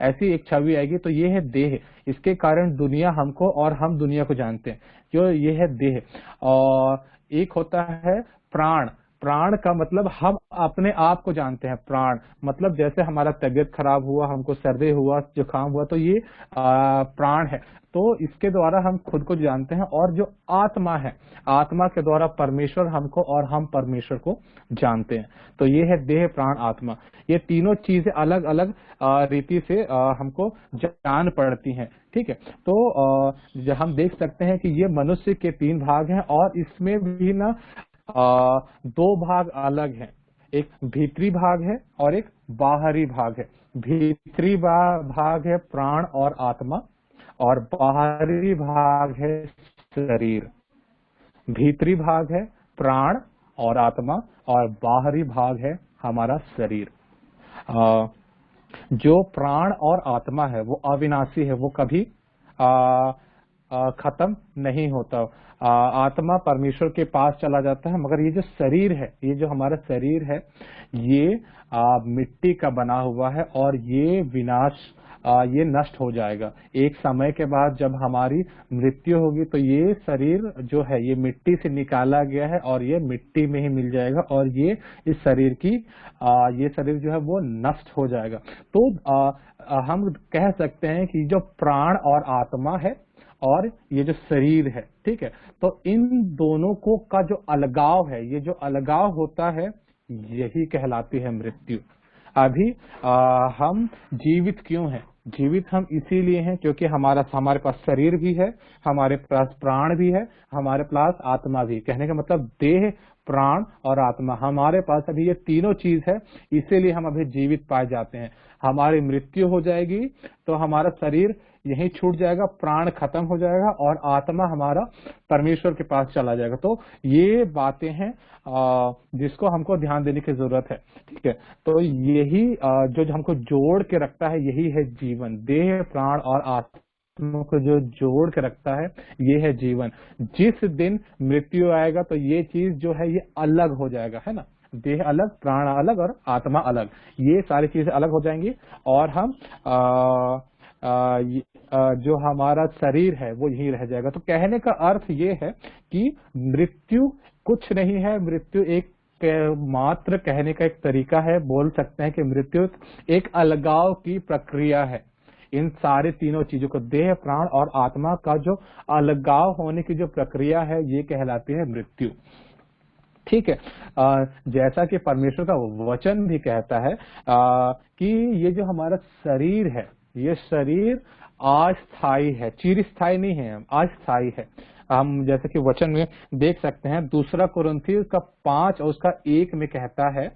ऐसी एक छवि आएगी। तो ये है देह, इसके कारण दुनिया हमको और हम दुनिया को जानते हैं। जो ये है देह। और एक होता है प्राण। प्राण का मतलब हम अपने आप को जानते हैं। प्राण मतलब जैसे हमारा तबीयत खराब हुआ, हमको सर्दी हुआ, जुकाम हुआ, तो ये प्राण है। तो इसके द्वारा हम खुद को जानते हैं। और जो आत्मा है, आत्मा के द्वारा परमेश्वर हमको और हम परमेश्वर को जानते हैं। तो ये है देह, प्राण, आत्मा। ये तीनों चीजें अलग अलग रीति से हमको जान पड़ती हैं, ठीक है। तो हम देख सकते हैं कि ये मनुष्य के तीन भाग हैं, और इसमें भी ना दो भाग अलग हैं। एक भीतरी भाग है और एक बाहरी भाग है। भीतरी भाग है प्राण और आत्मा, और बाहरी भाग है शरीर। भीतरी भाग है प्राण और आत्मा, और बाहरी भाग है हमारा शरीर। जो प्राण और आत्मा है वो अविनाशी है, वो कभी खत्म नहीं होता। आत्मा परमेश्वर के पास चला जाता है, मगर ये जो शरीर है, ये जो हमारा शरीर है, ये मिट्टी का बना हुआ है, और ये ये नष्ट हो जाएगा। एक समय के बाद जब हमारी मृत्यु होगी तो ये शरीर जो है ये मिट्टी से निकाला गया है, और ये मिट्टी में ही मिल जाएगा, और ये इस शरीर की ये शरीर जो है वो नष्ट हो जाएगा। तो हम कह सकते हैं कि जो प्राण और आत्मा है और ये जो शरीर है, ठीक है, तो इन दोनों को का जो अलगाव है, ये जो अलगाव होता है, यही कहलाती है मृत्यु। अभी हम जीवित क्यों हैं? जीवित हम इसीलिए हैं क्योंकि हमारे पास शरीर भी है, हमारे पास प्राण भी है, हमारे पास आत्मा भी। कहने का मतलब देह, प्राण और आत्मा, हमारे पास अभी ये तीनों चीज है, इसीलिए हम अभी जीवित पाए जाते हैं। हमारी मृत्यु हो जाएगी तो हमारा शरीर यहीं छूट जाएगा, प्राण खत्म हो जाएगा और आत्मा हमारा परमेश्वर के पास चला जाएगा। तो ये बातें हैं जिसको हमको ध्यान देने की जरूरत है। ठीक है, तो यही जो हमको जोड़ के रखता है, यही है जीवन। देह, प्राण और आत्मा को जो जोड़ के रखता है, ये है जीवन। जिस दिन मृत्यु आएगा तो ये चीज जो है ये अलग हो जाएगा, है ना। देह अलग, प्राण अलग और आत्मा अलग, ये सारी चीजें अलग हो जाएंगी और हम जो हमारा शरीर है वो यही रह जाएगा। तो कहने का अर्थ ये है कि मृत्यु कुछ नहीं है, मृत्यु एक मात्र कहने का एक तरीका है। बोल सकते हैं कि मृत्यु एक अलगाव की प्रक्रिया है। इन सारे तीनों चीजों को, देह, प्राण और आत्मा का जो अलगाव होने की जो प्रक्रिया है, ये कहलाती है मृत्यु। ठीक है, जैसा कि परमेश्वर का वचन भी कहता है कि ये जो हमारा शरीर है, ये शरीर अस्थाई है, चिरस्थाई नहीं है, अस्थाई है। हम जैसे कि वचन में देख सकते हैं, दूसरा कुरिन्थी उसका 5 और उसका 1 में कहता है,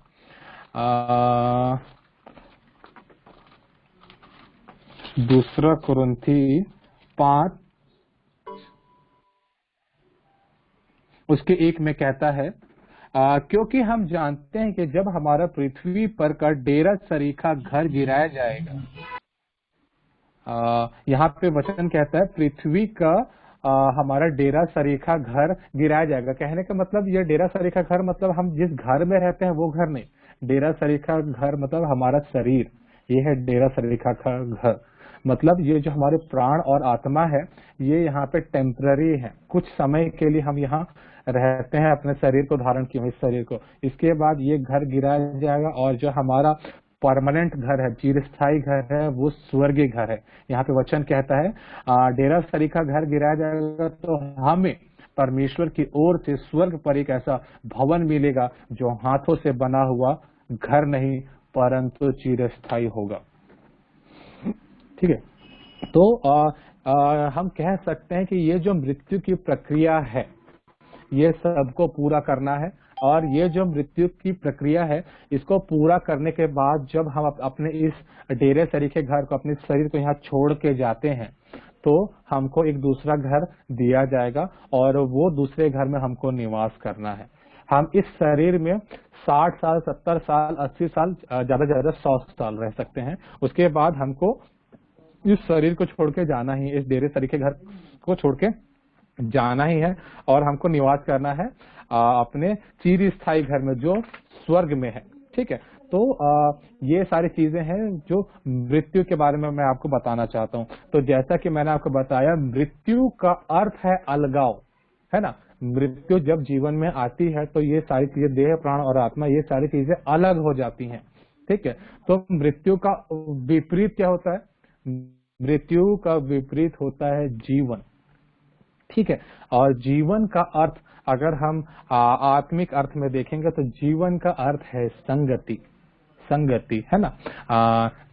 दूसरा कुरिन्थी 5 उसके 1 में कहता है, क्योंकि हम जानते हैं कि जब हमारा पृथ्वी पर का डेरा सरीखा घर गिराया जाएगा, यहाँ पे वचन कहता है पृथ्वी का हमारा डेरा सरीखा घर गिराया जाएगा। कहने का मतलब ये डेरा सरीखा घर मतलब हम जिस घर में रहते हैं वो घर नहीं, डेरा सरीखा घर मतलब हमारा शरीर, ये है डेरा सरीखा घर। मतलब ये जो हमारे प्राण और आत्मा है, ये यहाँ पे टेम्पररी है, कुछ समय के लिए हम यहाँ रहते हैं, अपने शरीर को धारण किए इस शरीर को। इसके बाद ये घर गिराया जाएगा और जो हमारा परमानेंट घर है, चिरस्थाई घर है, वो स्वर्गीय घर है। यहाँ पे वचन कहता है डेरा सरीखा घर गिराया जाएगा तो हमें परमेश्वर की ओर से स्वर्ग पर एक ऐसा भवन मिलेगा जो हाथों से बना हुआ घर नहीं परंतु चिरस्थाई होगा। ठीक है, तो हम कह सकते हैं कि ये जो मृत्यु की प्रक्रिया है, ये सबको पूरा करना है। और ये जो मृत्यु की प्रक्रिया है, इसको पूरा करने के बाद जब हम अपने इस डेरे सरीखे घर को, अपने शरीर को यहाँ छोड़ के जाते हैं, तो हमको एक दूसरा घर दिया जाएगा और वो दूसरे घर में हमको निवास करना है। हम इस शरीर में 60 साल, 70 साल, 80 साल, ज्यादा से ज्यादा 100 साल रह सकते हैं। उसके बाद हमको इस शरीर को छोड़ के जाना ही, इस डेरे सरीखे घर को छोड़ के जाना ही है और हमको निवास करना है अपने चिरस्थाई घर में जो स्वर्ग में है। ठीक है, तो ये सारी चीजें हैं जो मृत्यु के बारे में मैं आपको बताना चाहता हूँ। तो जैसा कि मैंने आपको बताया, मृत्यु का अर्थ है अलगाव, है ना। मृत्यु जब जीवन में आती है तो ये सारी चीजें, देह, प्राण और आत्मा, ये सारी चीजें अलग हो जाती हैं। ठीक है, तो मृत्यु का विपरीत क्या होता है? मृत्यु का विपरीत होता है जीवन। ठीक है, और जीवन का अर्थ अगर हम आत्मिक अर्थ में देखेंगे तो जीवन का अर्थ है संगति, संगति, है ना।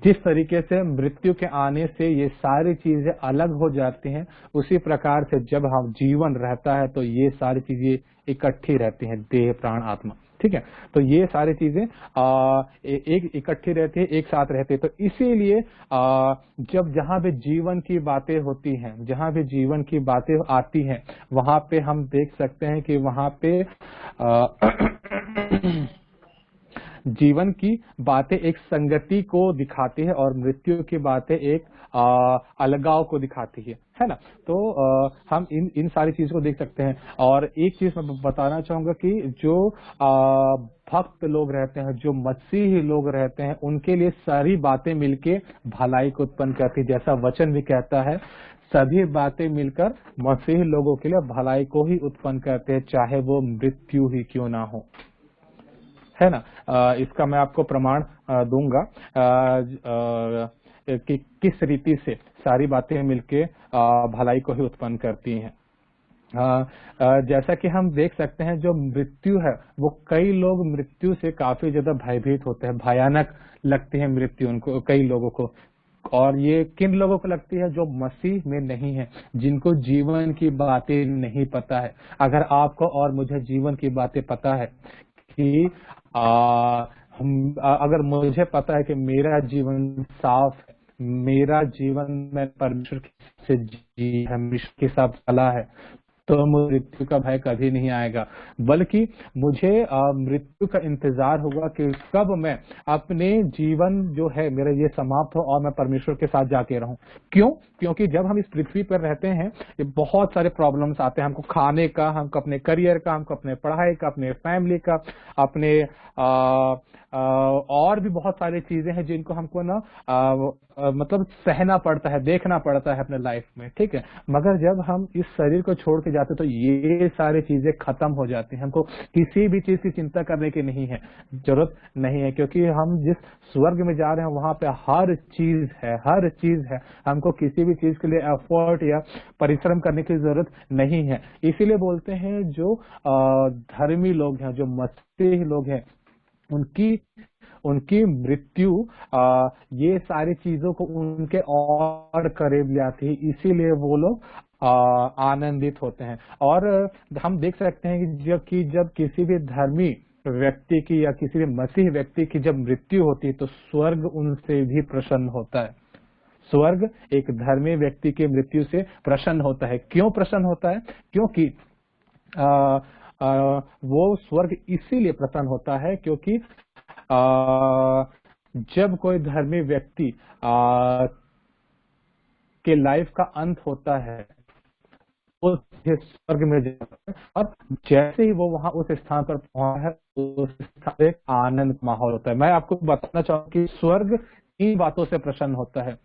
जिस तरीके से मृत्यु के आने से ये सारी चीजें अलग हो जाती हैं, उसी प्रकार से जब हम जीवन रहता है तो ये सारी चीजें इकट्ठी रहती हैं, देह, प्राण, आत्मा। ठीक है, तो ये सारी चीजें एक इकट्ठी रहती है, एक साथ रहती है। तो इसीलिए जब जहां भी जीवन की बातें होती हैं, जहां भी जीवन की बातें आती हैं, वहां पे हम देख सकते हैं कि वहां पे जीवन की बातें एक संगति को दिखाती है और मृत्यु की बातें एक अलगाव को दिखाती है ना। तो हम इन सारी चीजों को देख सकते हैं। और एक चीज मैं बताना चाहूंगा कि जो भक्त लोग रहते हैं, जो मसीही लोग रहते हैं, उनके लिए सारी बातें मिलके भलाई को उत्पन्न करती है। जैसा वचन भी कहता है, सभी बातें मिलकर मसीही लोगों के लिए भलाई को ही उत्पन्न करते हैं, चाहे वो मृत्यु ही क्यों ना हो, है ना। इसका मैं आपको प्रमाण दूंगा कि किस रीति से सारी बातें मिलके भलाई को ही उत्पन्न करती हैं। जैसा कि हम देख सकते हैं, जो मृत्यु है वो कई लोग मृत्यु से काफी ज्यादा भयभीत होते हैं, भयानक लगती है मृत्यु उनको, कई लोगों को। और ये किन लोगों को लगती है? जो मसीह में नहीं है, जिनको जीवन की बातें नहीं पता है। अगर आपको और मुझे जीवन की बातें पता है कि अगर मुझे पता है कि मेरा जीवन साफ है, मेरा जीवन में परमेश्वर से जी है, परमेश्वर के साथ चला है, तो मुझे मृत्यु का भय कभी नहीं आएगा, बल्कि मुझे मृत्यु का इंतजार होगा कि कब मैं अपने जीवन जो है मेरा ये समाप्त हो और मैं परमेश्वर के साथ जाके रहूं। क्यों? क्योंकि जब हम इस पृथ्वी पर रहते हैं, ये बहुत सारे प्रॉब्लम्स आते हैं, हमको खाने का, हमको अपने करियर का, हमको अपने पढ़ाई का, अपने फैमिली का, अपने और भी बहुत सारी चीजें हैं जिनको हमको ना मतलब सहना पड़ता है, देखना पड़ता है अपने लाइफ में, ठीक है। मगर जब हम इस शरीर को छोड़ के जाते तो ये सारी चीजें खत्म हो जाती हैं। हमको किसी भी चीज की चिंता करने की नहीं है, जरूरत नहीं है, क्योंकि हम जिस स्वर्ग में जा रहे हैं वहां पे हर चीज है, हर चीज है। हमको किसी भी चीज के लिए एफर्ट या परिश्रम करने की जरूरत नहीं है। इसीलिए बोलते हैं जो धर्मी लोग हैं, जो मसीही लोग हैं, उनकी मृत्यु ये सारी चीजों को उनके और करीब ले आती है, इसीलिए वो लोग आनंदित होते हैं। और हम देख सकते हैं कि जब किसी भी धर्मी व्यक्ति की या किसी भी मसीह व्यक्ति की जब मृत्यु होती है तो स्वर्ग उनसे भी प्रसन्न होता है। स्वर्ग एक धर्मी व्यक्ति की मृत्यु से प्रसन्न होता है। क्यों प्रसन्न होता है? क्योंकि वो स्वर्ग इसीलिए प्रसन्न होता है क्योंकि जब कोई धर्मी व्यक्ति के लाइफ का अंत होता है, वो स्वर्ग में जाता है, और जैसे ही वो वहां उस स्थान पर पहुंचा है, उस स्थान पे आनंद माहौल होता है। मैं आपको बताना चाहूंगा कि स्वर्ग 3 बातों से प्रसन्न होता है।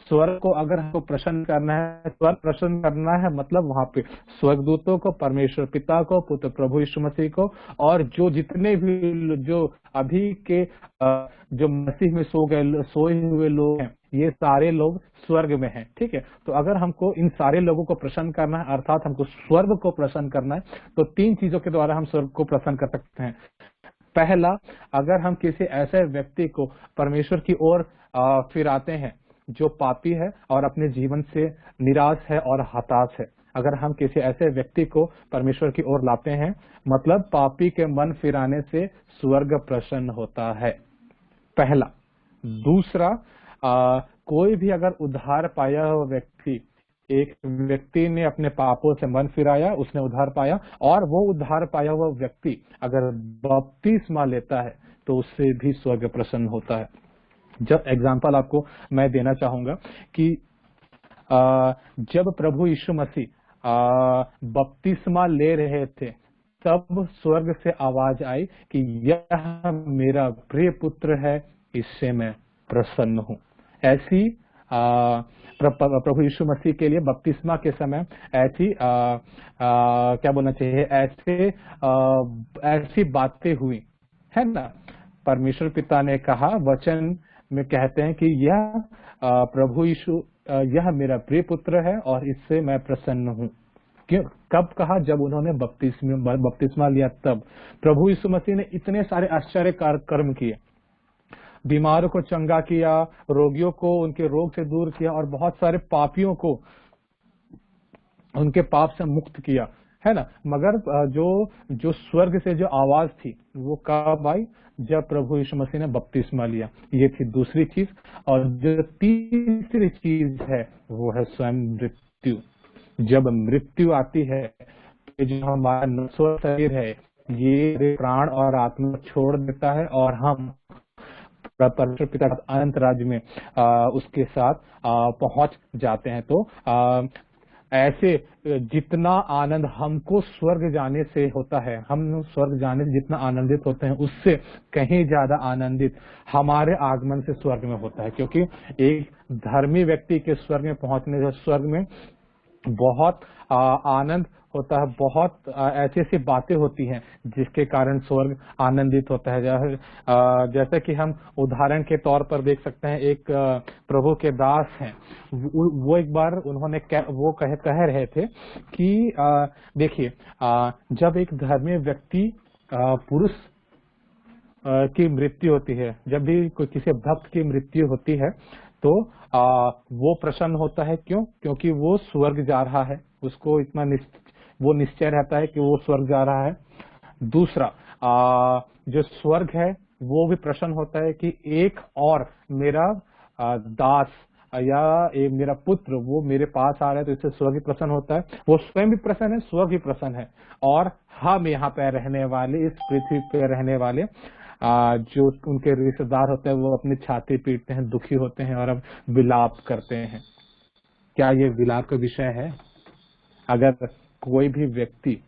स्वर्ग को अगर हमको प्रसन्न करना है, स्वर्ग प्रसन्न करना है, मतलब वहां पे स्वर्गदूतों को, परमेश्वर पिता को, पुत्र प्रभु यीशु मसीह को, और जो जितने भी जो अभी के जो मसीह में सोए हुए लोग हैं, ये सारे लोग स्वर्ग में हैं, ठीक है। तो अगर हमको इन सारे लोगों को प्रसन्न करना है, अर्थात हमको स्वर्ग को प्रसन्न करना है, तो 3 चीजों के द्वारा हम स्वर्ग को प्रसन्न कर सकते हैं। पहला, अगर हम किसी ऐसे व्यक्ति को परमेश्वर की ओर फिर आते हैं जो पापी है और अपने जीवन से निराश है और हताश है, अगर हम किसी ऐसे व्यक्ति को परमेश्वर की ओर लाते हैं, मतलब पापी के मन फिराने से स्वर्ग प्रसन्न होता है, पहला। दूसरा, कोई भी अगर उद्धार पाया हुआ व्यक्ति, एक व्यक्ति ने अपने पापों से मन फिराया, उसने उद्धार पाया, और वो उद्धार पाया हुआ व्यक्ति अगर बपतिस्मा लेता है तो उससे भी स्वर्ग प्रसन्न होता है। जब एग्जाम्पल आपको मैं देना चाहूंगा कि जब प्रभु यीशु मसीह बपतिस्मा ले रहे थे, तब स्वर्ग से आवाज आई कि यह मेरा प्रिय पुत्र है, इससे मैं प्रसन्न हूं। ऐसी प्रभु यीशु मसीह के लिए बपतिस्मा के समय ऐसी क्या बोलना चाहिए, ऐसी बातें हुई है ना। परमेश्वर पिता ने कहा, वचन में कहते हैं कि यह प्रभु यीशु, यह मेरा प्रिय पुत्र है और इससे मैं प्रसन्न हूं। क्यों? कब कहा? जब उन्होंने बपतिस्मा लिया, तब। प्रभु यीशु मसीह ने इतने सारे आश्चर्य कर्म किए, बीमारों को चंगा किया, रोगियों को उनके रोग से दूर किया, और बहुत सारे पापियों को उनके पाप से मुक्त किया, है ना। मगर जो स्वर्ग से जो आवाज थी वो कब आई? जब प्रभु यीशु मसीह ने बपतिस्मा लिया। ये थी दूसरी चीज। और जो तीसरी चीज है वो है स्वयं मृत्यु। जब मृत्यु आती है तो जो हमारा नश्वर शरीर है ये प्राण और आत्मा छोड़ देता है और हम परमेश्वर पिता अनंत राज्य में उसके साथ पहुंच जाते हैं। तो ऐसे जितना आनंद हमको स्वर्ग जाने से होता है, हम स्वर्ग जाने से जितना आनंदित होते हैं, उससे कहीं ज्यादा आनंदित हमारे आगमन से स्वर्ग में होता है। क्योंकि एक धर्मी व्यक्ति के स्वर्ग में पहुंचने से स्वर्ग में बहुत आनंद होता है, बहुत ऐसी ऐसी बातें होती हैं जिसके कारण स्वर्ग आनंदित होता है। जैसे कि हम उदाहरण के तौर पर देख सकते हैं, एक प्रभु के दास हैं, वो एक बार उन्होंने वो कह रहे थे कि देखिए, जब एक धर्मी व्यक्ति पुरुष की मृत्यु होती है, जब भी कोई किसी भक्त की मृत्यु होती है, तो वो प्रसन्न होता है। क्यों? क्योंकि वो स्वर्ग जा रहा है, उसको इतना वो निश्चय रहता है कि वो स्वर्ग जा रहा है। दूसरा, जो स्वर्ग है वो भी प्रसन्न होता है कि एक और मेरा दास या एक मेरा पुत्र वो मेरे पास आ रहा है, तो इससे स्वर्ग भी प्रसन्न होता है। वो स्वयं भी प्रसन्न है, स्वर्ग भी प्रसन्न है। और हम यहाँ पे रहने वाले, इस पृथ्वी पे रहने वाले जो उनके रिश्तेदार होते हैं, वो अपनी छाती पीटते हैं, दुखी होते हैं और अब विलाप करते हैं। क्या ये विलाप का विषय है? अगर कोई भी व्यक्ति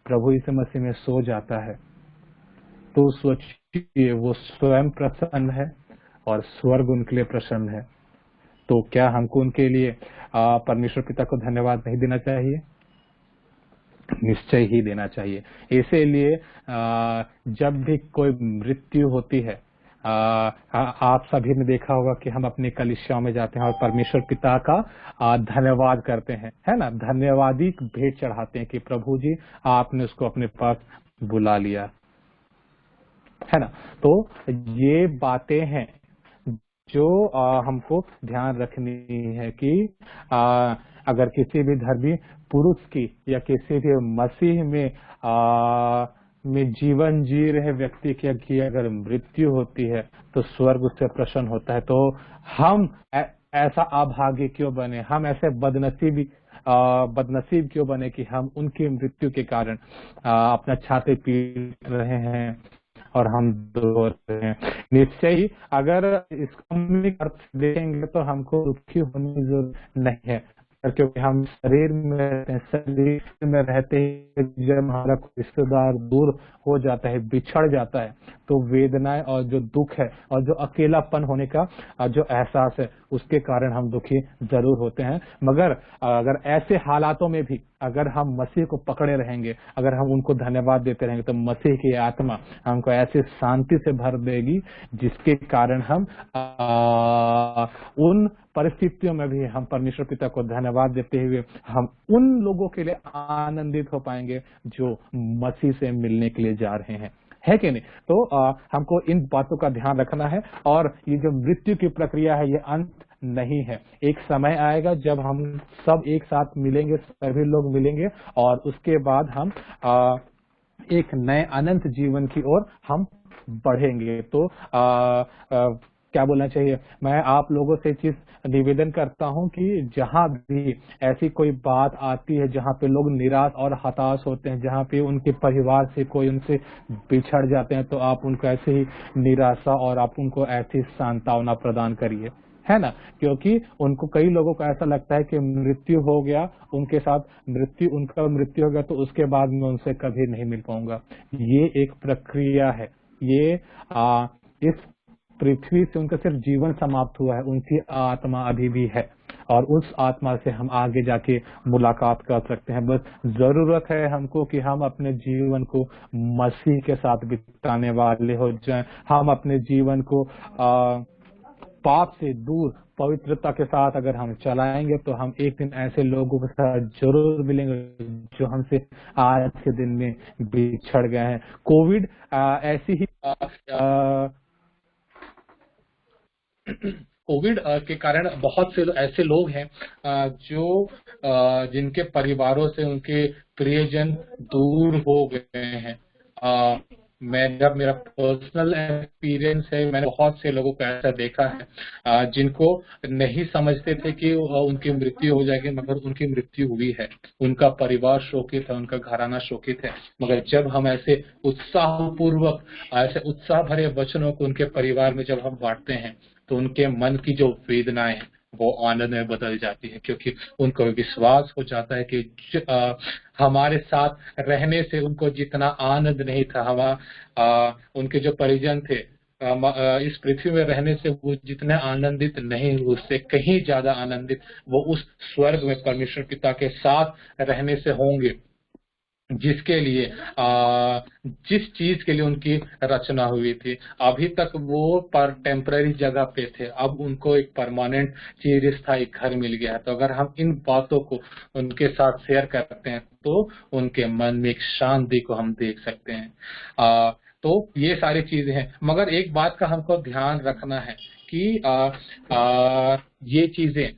प्रभु यीशु मसीह में सो जाता है, तो सोचिए वो स्वयं प्रसन्न है और स्वर्ग उनके लिए प्रसन्न है। तो क्या हमको उनके लिए परमेश्वर पिता को धन्यवाद नहीं देना चाहिए? निश्चय ही देना चाहिए। इसीलिए जब भी कोई मृत्यु होती है, आप सभी ने देखा होगा कि हम अपने कलीसियाओं में जाते हैं और परमेश्वर पिता का धन्यवाद करते हैं, है ना। धन्यवादी भेंट चढ़ाते हैं कि प्रभु जी आपने उसको अपने पास बुला लिया, है ना। तो ये बातें हैं जो हमको ध्यान रखनी है कि अगर किसी भी धर्मी पुरुष की या किसी भी मसीह में जीवन जी रहे व्यक्ति की अगर मृत्यु होती है, तो स्वर्ग उससे प्रसन्न होता है। तो हम ऐसा अभागे क्यों बने, हम ऐसे बदनसीब क्यों बने कि हम उनकी मृत्यु के कारण अपना छाती पीट रहे हैं और हम रो रहे हैं। निश्चय ही अगर इसको हम देखेंगे तो हमको दुखी होने की जरूरत नहीं है, क्योंकि हम शरीर में रहते हैं। शरीर में रहते ही जब हमारा रिश्तेदार दूर हो जाता है, बिछड़ जाता है, तो वेदनाएं और जो दुख है और जो अकेलापन होने का जो एहसास है, उसके कारण हम दुखी जरूर होते हैं। मगर अगर ऐसे हालातों में भी अगर हम मसीह को पकड़े रहेंगे, अगर हम उनको धन्यवाद देते रहेंगे, तो मसीह की आत्मा हमको ऐसी शांति से भर देगी जिसके कारण हम उन परिस्थितियों में भी हम परमेश्वर पिता को धन्यवाद देते हुए हम उन लोगों के लिए आनंदित हो पाएंगे जो मसीह से मिलने के लिए जा रहे हैं, है कि नहीं। तो हमको इन बातों का ध्यान रखना है। और ये जो मृत्यु की प्रक्रिया है, ये अंत नहीं है। एक समय आएगा जब हम सब एक साथ मिलेंगे, सभी लोग मिलेंगे, और उसके बाद हम एक नए अनंत जीवन की ओर हम बढ़ेंगे। तो क्या बोलना चाहिए, मैं आप लोगों से चीज निवेदन करता हूं कि जहां भी ऐसी कोई बात आती है जहां पे लोग निराश और हताश होते हैं, जहां पे उनके परिवार से कोई उनसे बिछड़ जाते हैं, तो आप उनको ऐसे ही निराशा और आप उनको ऐसी सांत्वना प्रदान करिए, है ना। क्योंकि उनको, कई लोगों को ऐसा लगता है कि मृत्यु हो गया उनके साथ, उनका मृत्यु हो गया तो उसके बाद मैं उनसे कभी नहीं मिल पाऊंगा। ये एक प्रक्रिया है। ये इस पृथ्वी से उनका सिर्फ जीवन समाप्त हुआ है, उनकी आत्मा अभी भी है, और उस आत्मा से हम आगे जाके मुलाकात कर सकते हैं। बस जरूरत है हमको कि हम अपने जीवन को मसीह के साथ बिताने वाले हो जाएं। हम अपने जीवन को पाप से दूर पवित्रता के साथ अगर हम चलाएंगे, तो हम एक दिन ऐसे लोगों के साथ जरूर मिलेंगे जो हमसे आज के दिन में बिछड़ गए हैं। कोविड ऐसी ही कोविड के कारण बहुत से ऐसे लोग हैं जो जिनके परिवारों से उनके प्रियजन दूर हो गए हैं। मेरा पर्सनल एक्सपीरियंस है, मैंने बहुत से लोगों को ऐसा देखा है जिनको नहीं समझते थे कि उनकी मृत्यु हो जाएगी, मगर उनकी मृत्यु हुई है। उनका परिवार शोकित है, उनका घराना शोकित है, मगर जब हम ऐसे उत्साहपूर्वक, ऐसे उत्साह भरे वचनों को उनके परिवार में जब हम बांटते हैं, तो उनके मन की जो वेदनाएं हैं वो आनंद में बदल जाती है, क्योंकि उनको विश्वास हो जाता है कि हमारे साथ रहने से उनको जितना आनंद नहीं था, उनके जो परिजन थे इस पृथ्वी में रहने से वो जितने आनंदित नहीं, उससे कहीं ज्यादा आनंदित वो उस स्वर्ग में परमेश्वर पिता के साथ रहने से होंगे। जिसके लिए जिस चीज के लिए उनकी रचना हुई थी, अभी तक वो पर टेम्पररी जगह पे थे, अब उनको एक परमानेंट चिरस्थायी घर मिल गया है। तो अगर हम इन बातों को उनके साथ शेयर करते हैं तो उनके मन में एक शांति को हम देख सकते हैं। तो ये सारी चीजें हैं, मगर एक बात का हमको ध्यान रखना है कि ये चीजें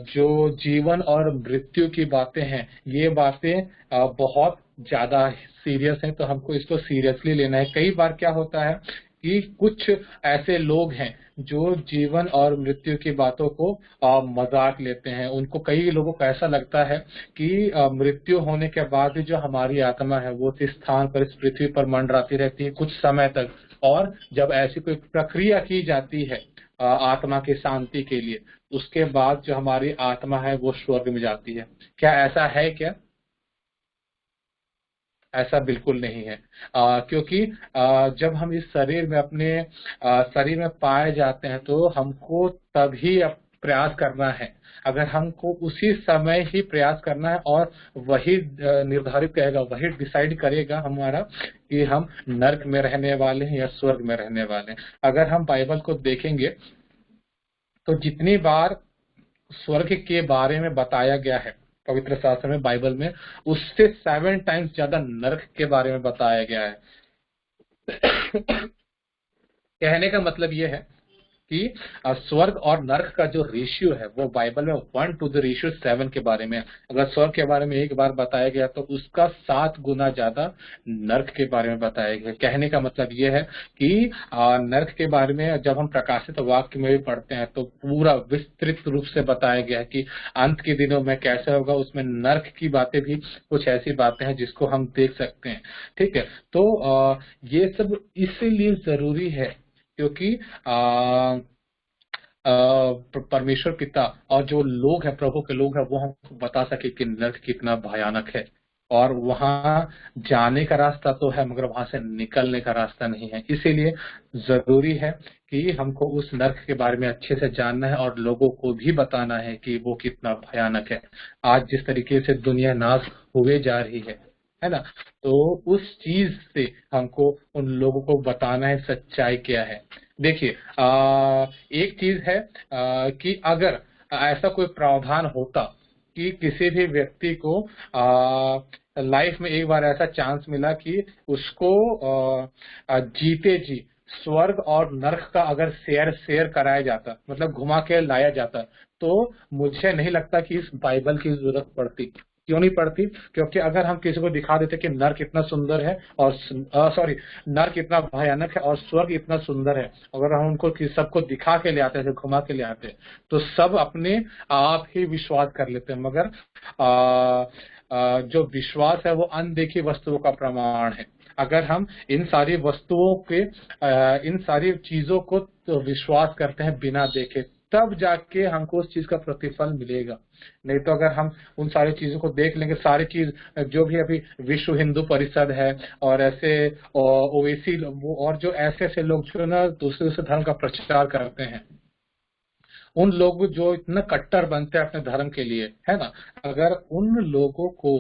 जो जीवन और मृत्यु की बातें हैं, ये बातें बहुत ज्यादा सीरियस हैं, तो हमको इसको सीरियसली लेना है। कई बार क्या होता है कि कुछ ऐसे लोग हैं जो जीवन और मृत्यु की बातों को मजाक लेते हैं। उनको, कई लोगों को ऐसा लगता है कि मृत्यु होने के बाद भी जो हमारी आत्मा है वो इस स्थान पर, इस पृथ्वी पर मंडराती रहती है कुछ समय तक, और जब ऐसी कोई प्रक्रिया की जाती है आत्मा की शांति के लिए, उसके बाद जो हमारी आत्मा है वो स्वर्ग में जाती है। क्या ऐसा है क्या? ऐसा बिल्कुल नहीं है। क्योंकि जब हम इस शरीर में, अपने शरीर में पाए जाते हैं, तो हमको तभी प्रयास करना है। अगर हमको उसी समय ही प्रयास करना है, और वही निर्धारित करेगा, वही डिसाइड करेगा हमारा कि हम नर्क में रहने वाले हैं या स्वर्ग में रहने वाले हैं। अगर हम बाइबल को देखेंगे तो जितनी बार स्वर्ग के बारे में बताया गया है पवित्र शास्त्र में, बाइबल में, उससे 7 टाइम्स ज्यादा नरक के बारे में बताया गया है। कहने का मतलब यह है कि स्वर्ग और नर्क का जो रेशियो है वो बाइबल में 1:7 के बारे में है। अगर स्वर्ग के बारे में एक बार बताया गया तो उसका 7 गुना ज्यादा नर्क के बारे में बताया गया। कहने का मतलब ये है कि नर्क के बारे में जब हम प्रकाशित वाक्य में भी पढ़ते हैं तो पूरा विस्तृत रूप से बताया गया है कि अंत के दिनों में कैसे होगा। उसमें नर्क की बातें भी कुछ ऐसी बातें हैं जिसको हम देख सकते हैं। ठीक है, तो ये सब इसीलिए जरूरी है क्योंकि परमेश्वर पिता और जो लोग हैं, प्रभु के लोग हैं, वो हमको बता सके कि नरक कितना भयानक है। और वहां जाने का रास्ता तो है, मगर वहां से निकलने का रास्ता नहीं है। इसीलिए जरूरी है कि हमको उस नरक के बारे में अच्छे से जानना है और लोगों को भी बताना है कि वो कितना भयानक है। आज जिस तरीके से दुनिया नाश हुए जा रही है ना, तो उस चीज से हमको उन लोगों को बताना है सच्चाई क्या है। देखिए, एक चीज है कि अगर ऐसा कोई प्रावधान होता कि किसी भी व्यक्ति को लाइफ में एक बार ऐसा चांस मिला कि उसको जीते जी स्वर्ग और नरक का अगर शेयर कराया जाता, मतलब घुमा के लाया जाता, तो मुझे नहीं लगता कि इस बाइबल की जरूरत पड़ती। क्यों नहीं पड़ती? क्योंकि अगर हम किसी को दिखा देते कि नर्क इतना सुंदर है और नर्क इतना भयानक है और स्वर्ग इतना सुंदर है, अगर हम उनको सबको दिखा के ले आते, घुमा के ले आते, तो सब अपने आप ही विश्वास कर लेते हैं। मगर जो विश्वास है वो अनदेखी वस्तुओं का प्रमाण है। अगर हम इन सारी वस्तुओं के, इन सारी चीजों को तो विश्वास करते हैं बिना देखे, तब जाके हमको उस चीज का प्रतिफल मिलेगा। नहीं तो अगर हम उन सारी चीजों को देख लेंगे, सारी चीज जो भी अभी विश्व हिंदू परिषद है और ऐसे ओवैसी और जो ऐसे ऐसे लोग जो ना दूसरे दूसरे धर्म का प्रचार करते हैं, उन लोग जो इतना कट्टर बनते हैं अपने धर्म के लिए, है ना, अगर उन लोगों को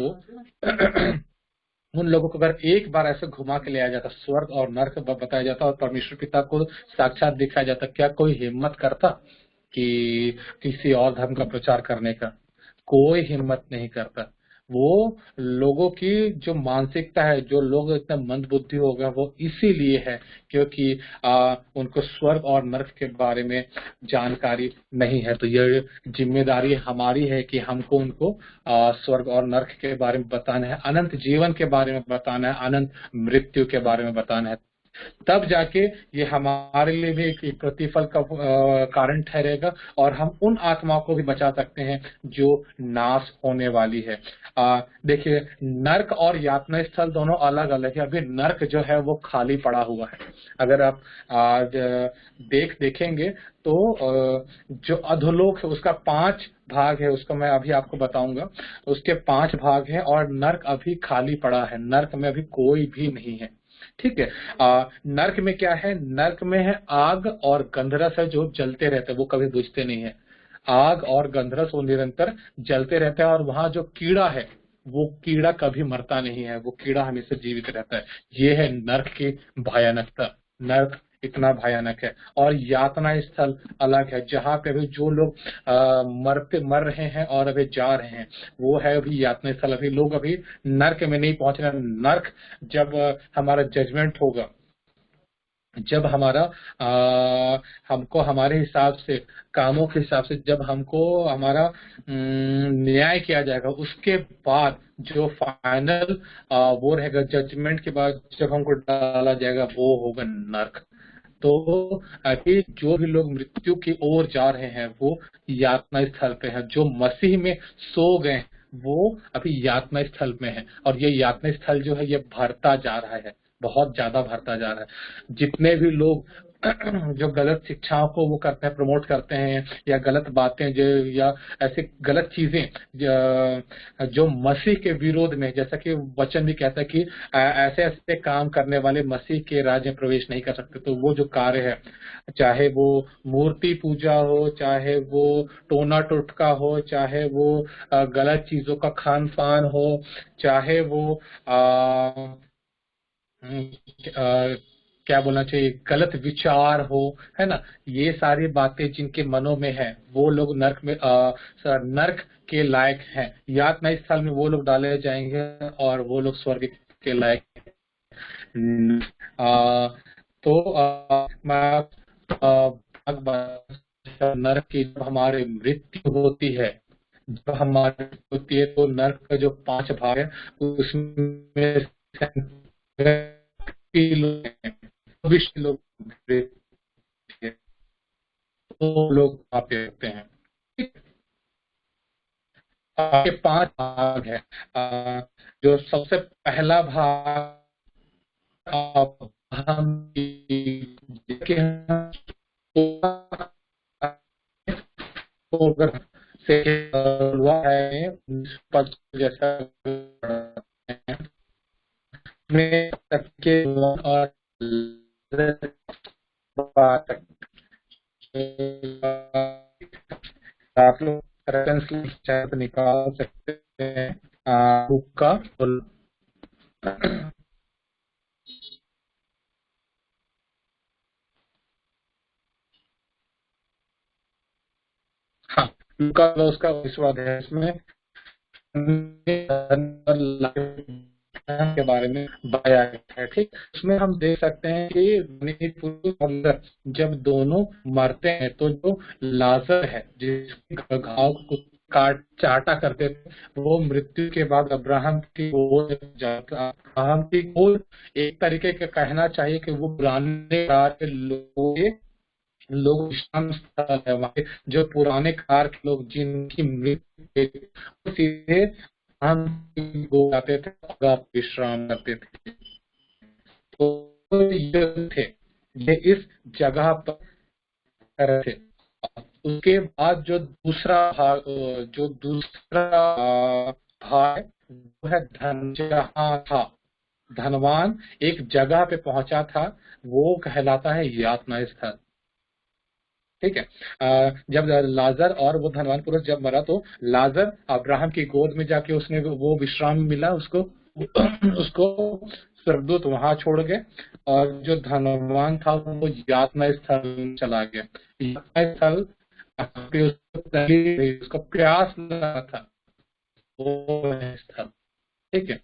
उन लोगों को अगर एक बार ऐसे घुमा के ले आया जाता, स्वर्ग और नर्क बताया जाता और परमेश्वर पिता को साक्षात दिखाया जाता, क्या कोई हिम्मत करता कि किसी और धर्म का प्रचार करने का? कोई हिम्मत नहीं करता। वो लोगों की जो मानसिकता है, जो लोग इतना मंद बुद्धि हो गए, वो इसीलिए है क्योंकि उनको स्वर्ग और नर्क के बारे में जानकारी नहीं है। तो ये जिम्मेदारी हमारी है कि हमको उनको स्वर्ग और नर्क के बारे में बताना है, अनंत जीवन के बारे में बताना है, अनंत मृत्यु के बारे में बताना है। तब जाके ये हमारे लिए भी एक प्रतिफल का कारण ठहरेगा और हम उन आत्माओं को भी बचा सकते हैं जो नाश होने वाली है। देखिए, नर्क और यातना स्थल दोनों अलग अलग है। अभी नर्क जो है वो खाली पड़ा हुआ है। अगर आप देखेंगे तो जो अधोलोक है उसका 5 भाग है, उसको मैं अभी आपको बताऊंगा। उसके 5 भाग हैं और नर्क अभी खाली पड़ा है। नर्क में अभी कोई भी नहीं है। ठीक है, नर्क में क्या है? नर्क में है आग और गंधरस है जो जलते रहते हैं, वो कभी बुझते नहीं है। आग और गंधरस वो निरंतर जलते रहते हैं और वहां जो कीड़ा है वो कीड़ा कभी मरता नहीं है, वो कीड़ा हमेशा जीवित रहता है। ये है नर्क की भयानकता। नर्क इतना भयानक है। और यातना स्थल अलग है, जहाँ पे अभी जो लोग मर रहे हैं और अभी जा रहे हैं, वो है अभी यातना स्थल। अभी लोग अभी नर्क में नहीं पहुंच रहे। नर्क जब हमारा जजमेंट होगा, जब हमारा हमको हमारे हिसाब से, कामों के हिसाब से जब हमको हमारा न्याय किया जाएगा, उसके बाद जो फाइनल वो रहेगा, जजमेंट के बाद जब हमको डाला जाएगा, वो होगा नर्क। तो अभी जो भी लोग मृत्यु की ओर जा रहे हैं, वो यातना स्थल पे हैं। जो मसीह में सो गए, वो अभी यातना स्थल में है। और ये यातना स्थल जो है, ये भरता जा रहा है, बहुत ज्यादा भरता जा रहा है। जितने भी लोग जो गलत शिक्षाओं को वो करते हैं, प्रमोट करते हैं, या गलत बातें जो, या ऐसे गलत चीजें जो मसीह के विरोध में, जैसा कि वचन भी कहता है कि ऐसे ऐसे काम करने वाले मसीह के राज्य में प्रवेश नहीं कर सकते। तो वो जो कार्य है, चाहे वो मूर्ति पूजा हो, चाहे वो टोना टोटका हो, चाहे वो गलत चीजों का खान पान हो, चाहे वो क्या बोलना चाहिए, गलत विचार हो, है ना, ये सारी बातें जिनके मनों में है, वो लोग नर्क में नर्क के लायक हैं। यातना स्थल में वो लोग डाले जाएंगे, और वो लोग स्वर्ग के लायक। तो मैं नर्क की जब हमारी मृत्यु होती है, जब हमारी होती है, तो नर्क का जो 5 भाग है, उसमें लोग हैं, 24 लोग, तो लोग वहाँ पे होते हैं। आपके 5 भाग है। जो सबसे पहला भाग हम से हुआ है, पद जैसा में तक के और आप लोग रेफरेंस चार्ट निकाल सकते हैं बुक का। हाँ, लूका उसका विश्वास है, इसमें के बारे में बताया गया है। ठीक, इसमें हम देख सकते हैं कि पुरुष जब दोनों मरते हैं, तो जो लाजर है, जिसके घाव को काट चाटा करते थे, वो मृत्यु के बाद अब्राहम की ओर जाता। अब्राहम की ओर एक तरीके का कहना चाहिए कि वो पुराने काल के लोग विश्राम स्थल है। वहाँ जो पुराने कार के लोग जिनकी मृत्यु, सीधे हम गो जाते थे, विश्राम करते थे। तो ये थे, ये इस जगह पर थे। उसके बाद जो दूसरा भाग है, वो है धन। जहाँ था धनवान एक जगह पे पहुंचा था, वो कहलाता है यातना स्थल। ठीक है। जब लाजर और वो धनवान पुरुष जब मरा, तो लाजर अब्राहम की गोद में जाके उसने वो विश्राम मिला उसको। उसको स्वर्गदूत वहां छोड़ गए, और जो धनवान था वो यातना स्थल चला गया। यातना स्थल पे उसको प्यास लगा था, वो है स्थल। ठीक है।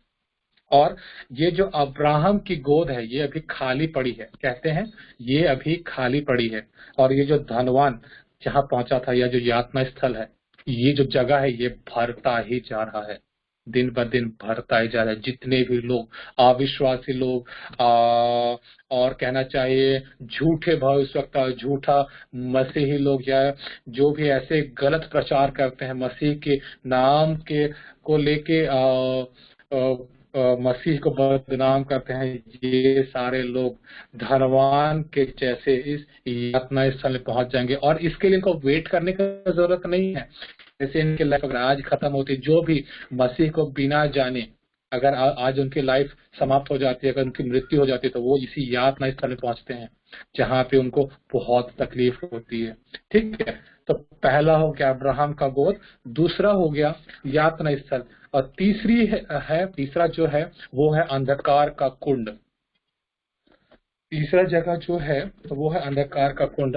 और ये जो अब्राहम की गोद है, ये अभी खाली पड़ी है, कहते हैं ये अभी खाली पड़ी है। और ये जो धनवान जहां पहुंचा था, या जो यातना स्थल है, ये जो जगह है, ये भरता ही जा रहा है, दिन ब दिन भरता ही जा रहा है। जितने भी लोग अविश्वासी लोग, और कहना चाहिए झूठे भविष्यवक्ता, झूठा मसीही लोग, या जो भी ऐसे गलत प्रचार करते हैं मसीह के नाम के को लेके मसीह को बदनाम करते हैं, ये सारे लोग धनवान के जैसे इस यातना स्थल में पहुंच जाएंगे। और इसके लिए इनको वेट करने की जरूरत नहीं है। जैसे इनकी लाइफ अगर आज खत्म होती, जो भी मसीह को बिना जाने अगर आज उनकी लाइफ समाप्त हो जाती है, अगर उनकी मृत्यु हो जाती है, तो वो इसी यातना स्थल में पहुंचते हैं जहाँ पे उनको बहुत तकलीफ होती है। ठीक है, तो पहला हो गया अब्राहम का गोद, दूसरा हो गया यातना स्थल, और तीसरा जो है वो है अंधकार का कुंड। तीसरा जगह जो है तो वो है अंधकार का कुंड।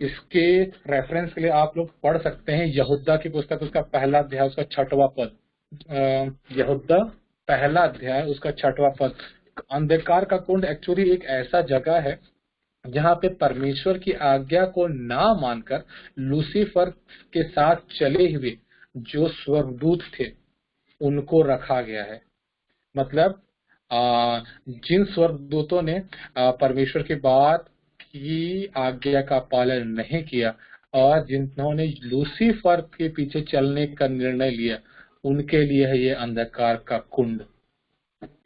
इसके रेफरेंस के लिए आप लोग पढ़ सकते हैं यहूदा की पुस्तक, उसका पहला अध्याय, उसका 6वां पद। यहूदा पहला अध्याय, उसका 6वां पद। अंधकार का कुंड एक्चुअली एक ऐसा जगह है जहाँ पे परमेश्वर की आज्ञा को ना मानकर लूसीफर के साथ चले हुए जो स्वर्गदूत थे उनको रखा गया है। मतलब जिन स्वर्गदूतों ने परमेश्वर की बात की आज्ञा का पालन नहीं किया और जिन्होंने लूसीफर के पीछे चलने का निर्णय लिया, उनके लिए है ये अंधकार का कुंड।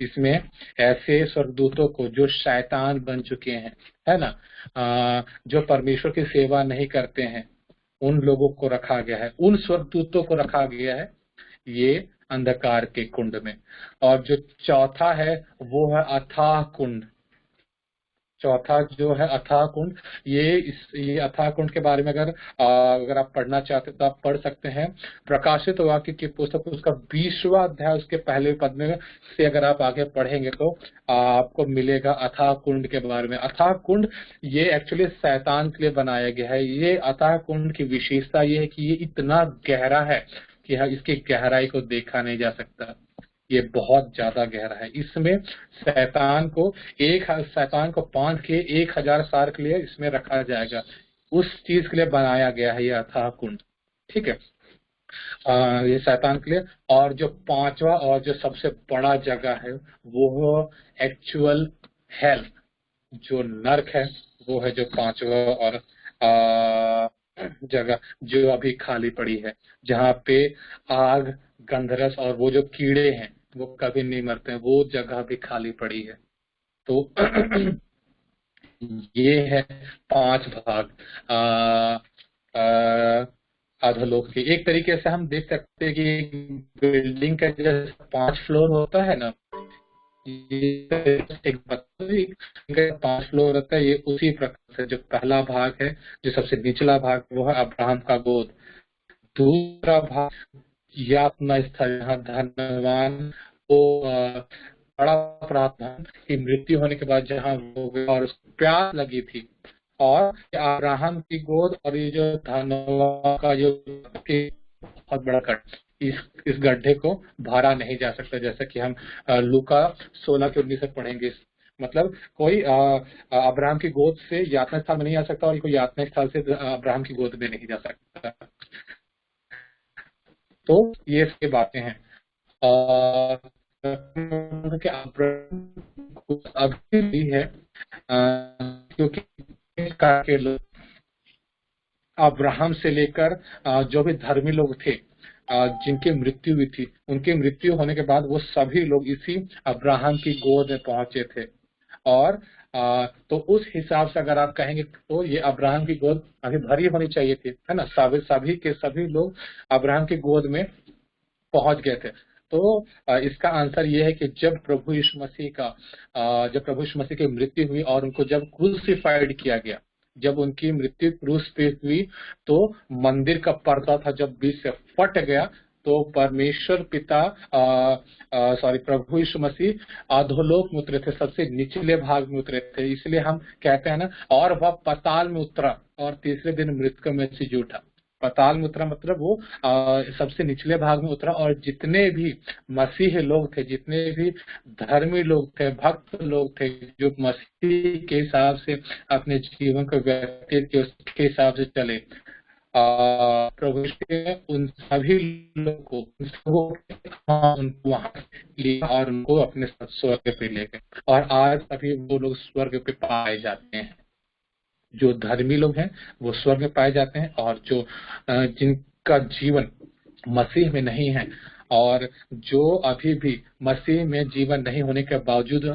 इसमें ऐसे स्वर्गदूतों को जो शैतान बन चुके हैं, है ना, जो परमेश्वर की सेवा नहीं करते हैं, उन लोगों को रखा गया है, उन स्वर्गदूतों को रखा गया है ये अंधकार के कुंड में। और जो चौथा है वो है अथाह कुंड। चौथा जो है अथाह कुंड, ये अथाह कुंड के बारे में अगर आप पढ़ना चाहते तो आप पढ़ सकते हैं। प्रकाशित वाक्य की पुस्तक उसका 20वां अध्याय, उसके पहले पद में से अगर आप आगे पढ़ेंगे तो आपको मिलेगा अथाह कुंड के बारे में। अथाह कुंड ये एक्चुअली शैतान के लिए बनाया गया है। ये अथाह कुंड की विशेषता ये है कि ये इतना गहरा है कि इसकी गहराई को देखा नहीं जा सकता। ये बहुत ज्यादा गहरा है। इसमें शैतान को बांध के 1000 साल के लिए इसमें रखा जाएगा। उस चीज के लिए बनाया गया है ये अथाह कुंड। ठीक है, ये शैतान के लिए। और जो पांचवा और जो सबसे बड़ा जगह है वो एक्चुअल हेल, जो नर्क है, वो है जो पांचवा और जगह जो अभी खाली पड़ी है, जहाँ पे आग, गंधरस और वो जो कीड़े हैं वो कभी नहीं मरते हैं, वो जगह भी खाली पड़ी है। तो ये है 5 भाग अधोलोक के। एक तरीके से हम देख सकते हैं कि बिल्डिंग का जैसे 5 फ्लोर होता है ना, ये एक 5 फ्लोर रहता है। ये उसी प्रकार से जो पहला भाग है, जो सबसे निचला भाग, वो है अब्राहम का गोद। दूसरा भाग यातना स्थल, जहाँ धनवान को बड़ा प्रावधान की मृत्यु होने के बाद जहाँ वो गया और उसको प्यास लगी थी, और अब्राहम की गोद, और ये जो धनवान का जो बहुत बड़ा गड्ढा, इस गड्ढे को भरा नहीं जा सकता, जैसा कि हम लूका 16 के 19 से पढ़ेंगे। मतलब कोई अब्राहम की गोद से यातना स्थल में नहीं आ सकता और कोई यातना स्थल से अब्राहम की गोद में नहीं जा सकता। तो ये इसकी बातें हैं। और अभी भी है, क्योंकि के लोग अब्राहम से लेकर जो भी धर्मी लोग थे, जिनकी मृत्यु हुई थी, उनकी मृत्यु होने के बाद वो सभी लोग इसी अब्राहम की गोद में पहुंचे थे। और तो उस हिसाब से अगर आप कहेंगे तो ये अब्राहम की गोद अभी भरी होनी चाहिए थी, है ना। सभी के सभी लोग अब्राहम की गोद में पहुंच गए थे। तो इसका आंसर ये है कि जब प्रभु यीशु मसीह की मृत्यु हुई और उनको जब क्रूसिफाइड किया गया, जब उनकी मृत्यु क्रूस पे हुई, तो मंदिर का पर्दा था जब बीच से फट गया, तो परमेश्वर पिता प्रभु यीशु मसीह अधोलोक में उतरे थे, सबसे निचले भाग में उतरे थे। इसलिए हम कहते हैं ना, और वह पाताल में उतरा और तीसरे दिन मृतकों में से जी उठा। पाताल में उतरा मतलब वो सबसे निचले भाग में उतरा, और जितने भी मसीह लोग थे, जितने भी धर्मी लोग थे, भक्त लोग थे, जो मसीह के हिसाब से अपने जीवन को व्यतीत किए, उसके हिसाब से चले, प्रभु ने उन सभी लोगों को उनको वहां लिया और उनको अपने स्वर्ग पे ले गए। और आज अभी वो लोग स्वर्ग पे पाए जाते हैं। जो धर्मी लोग हैं वो स्वर्ग में पाए जाते हैं, और जो जिनका जीवन मसीह में नहीं है, और जो अभी भी मसीह में जीवन नहीं होने के बावजूद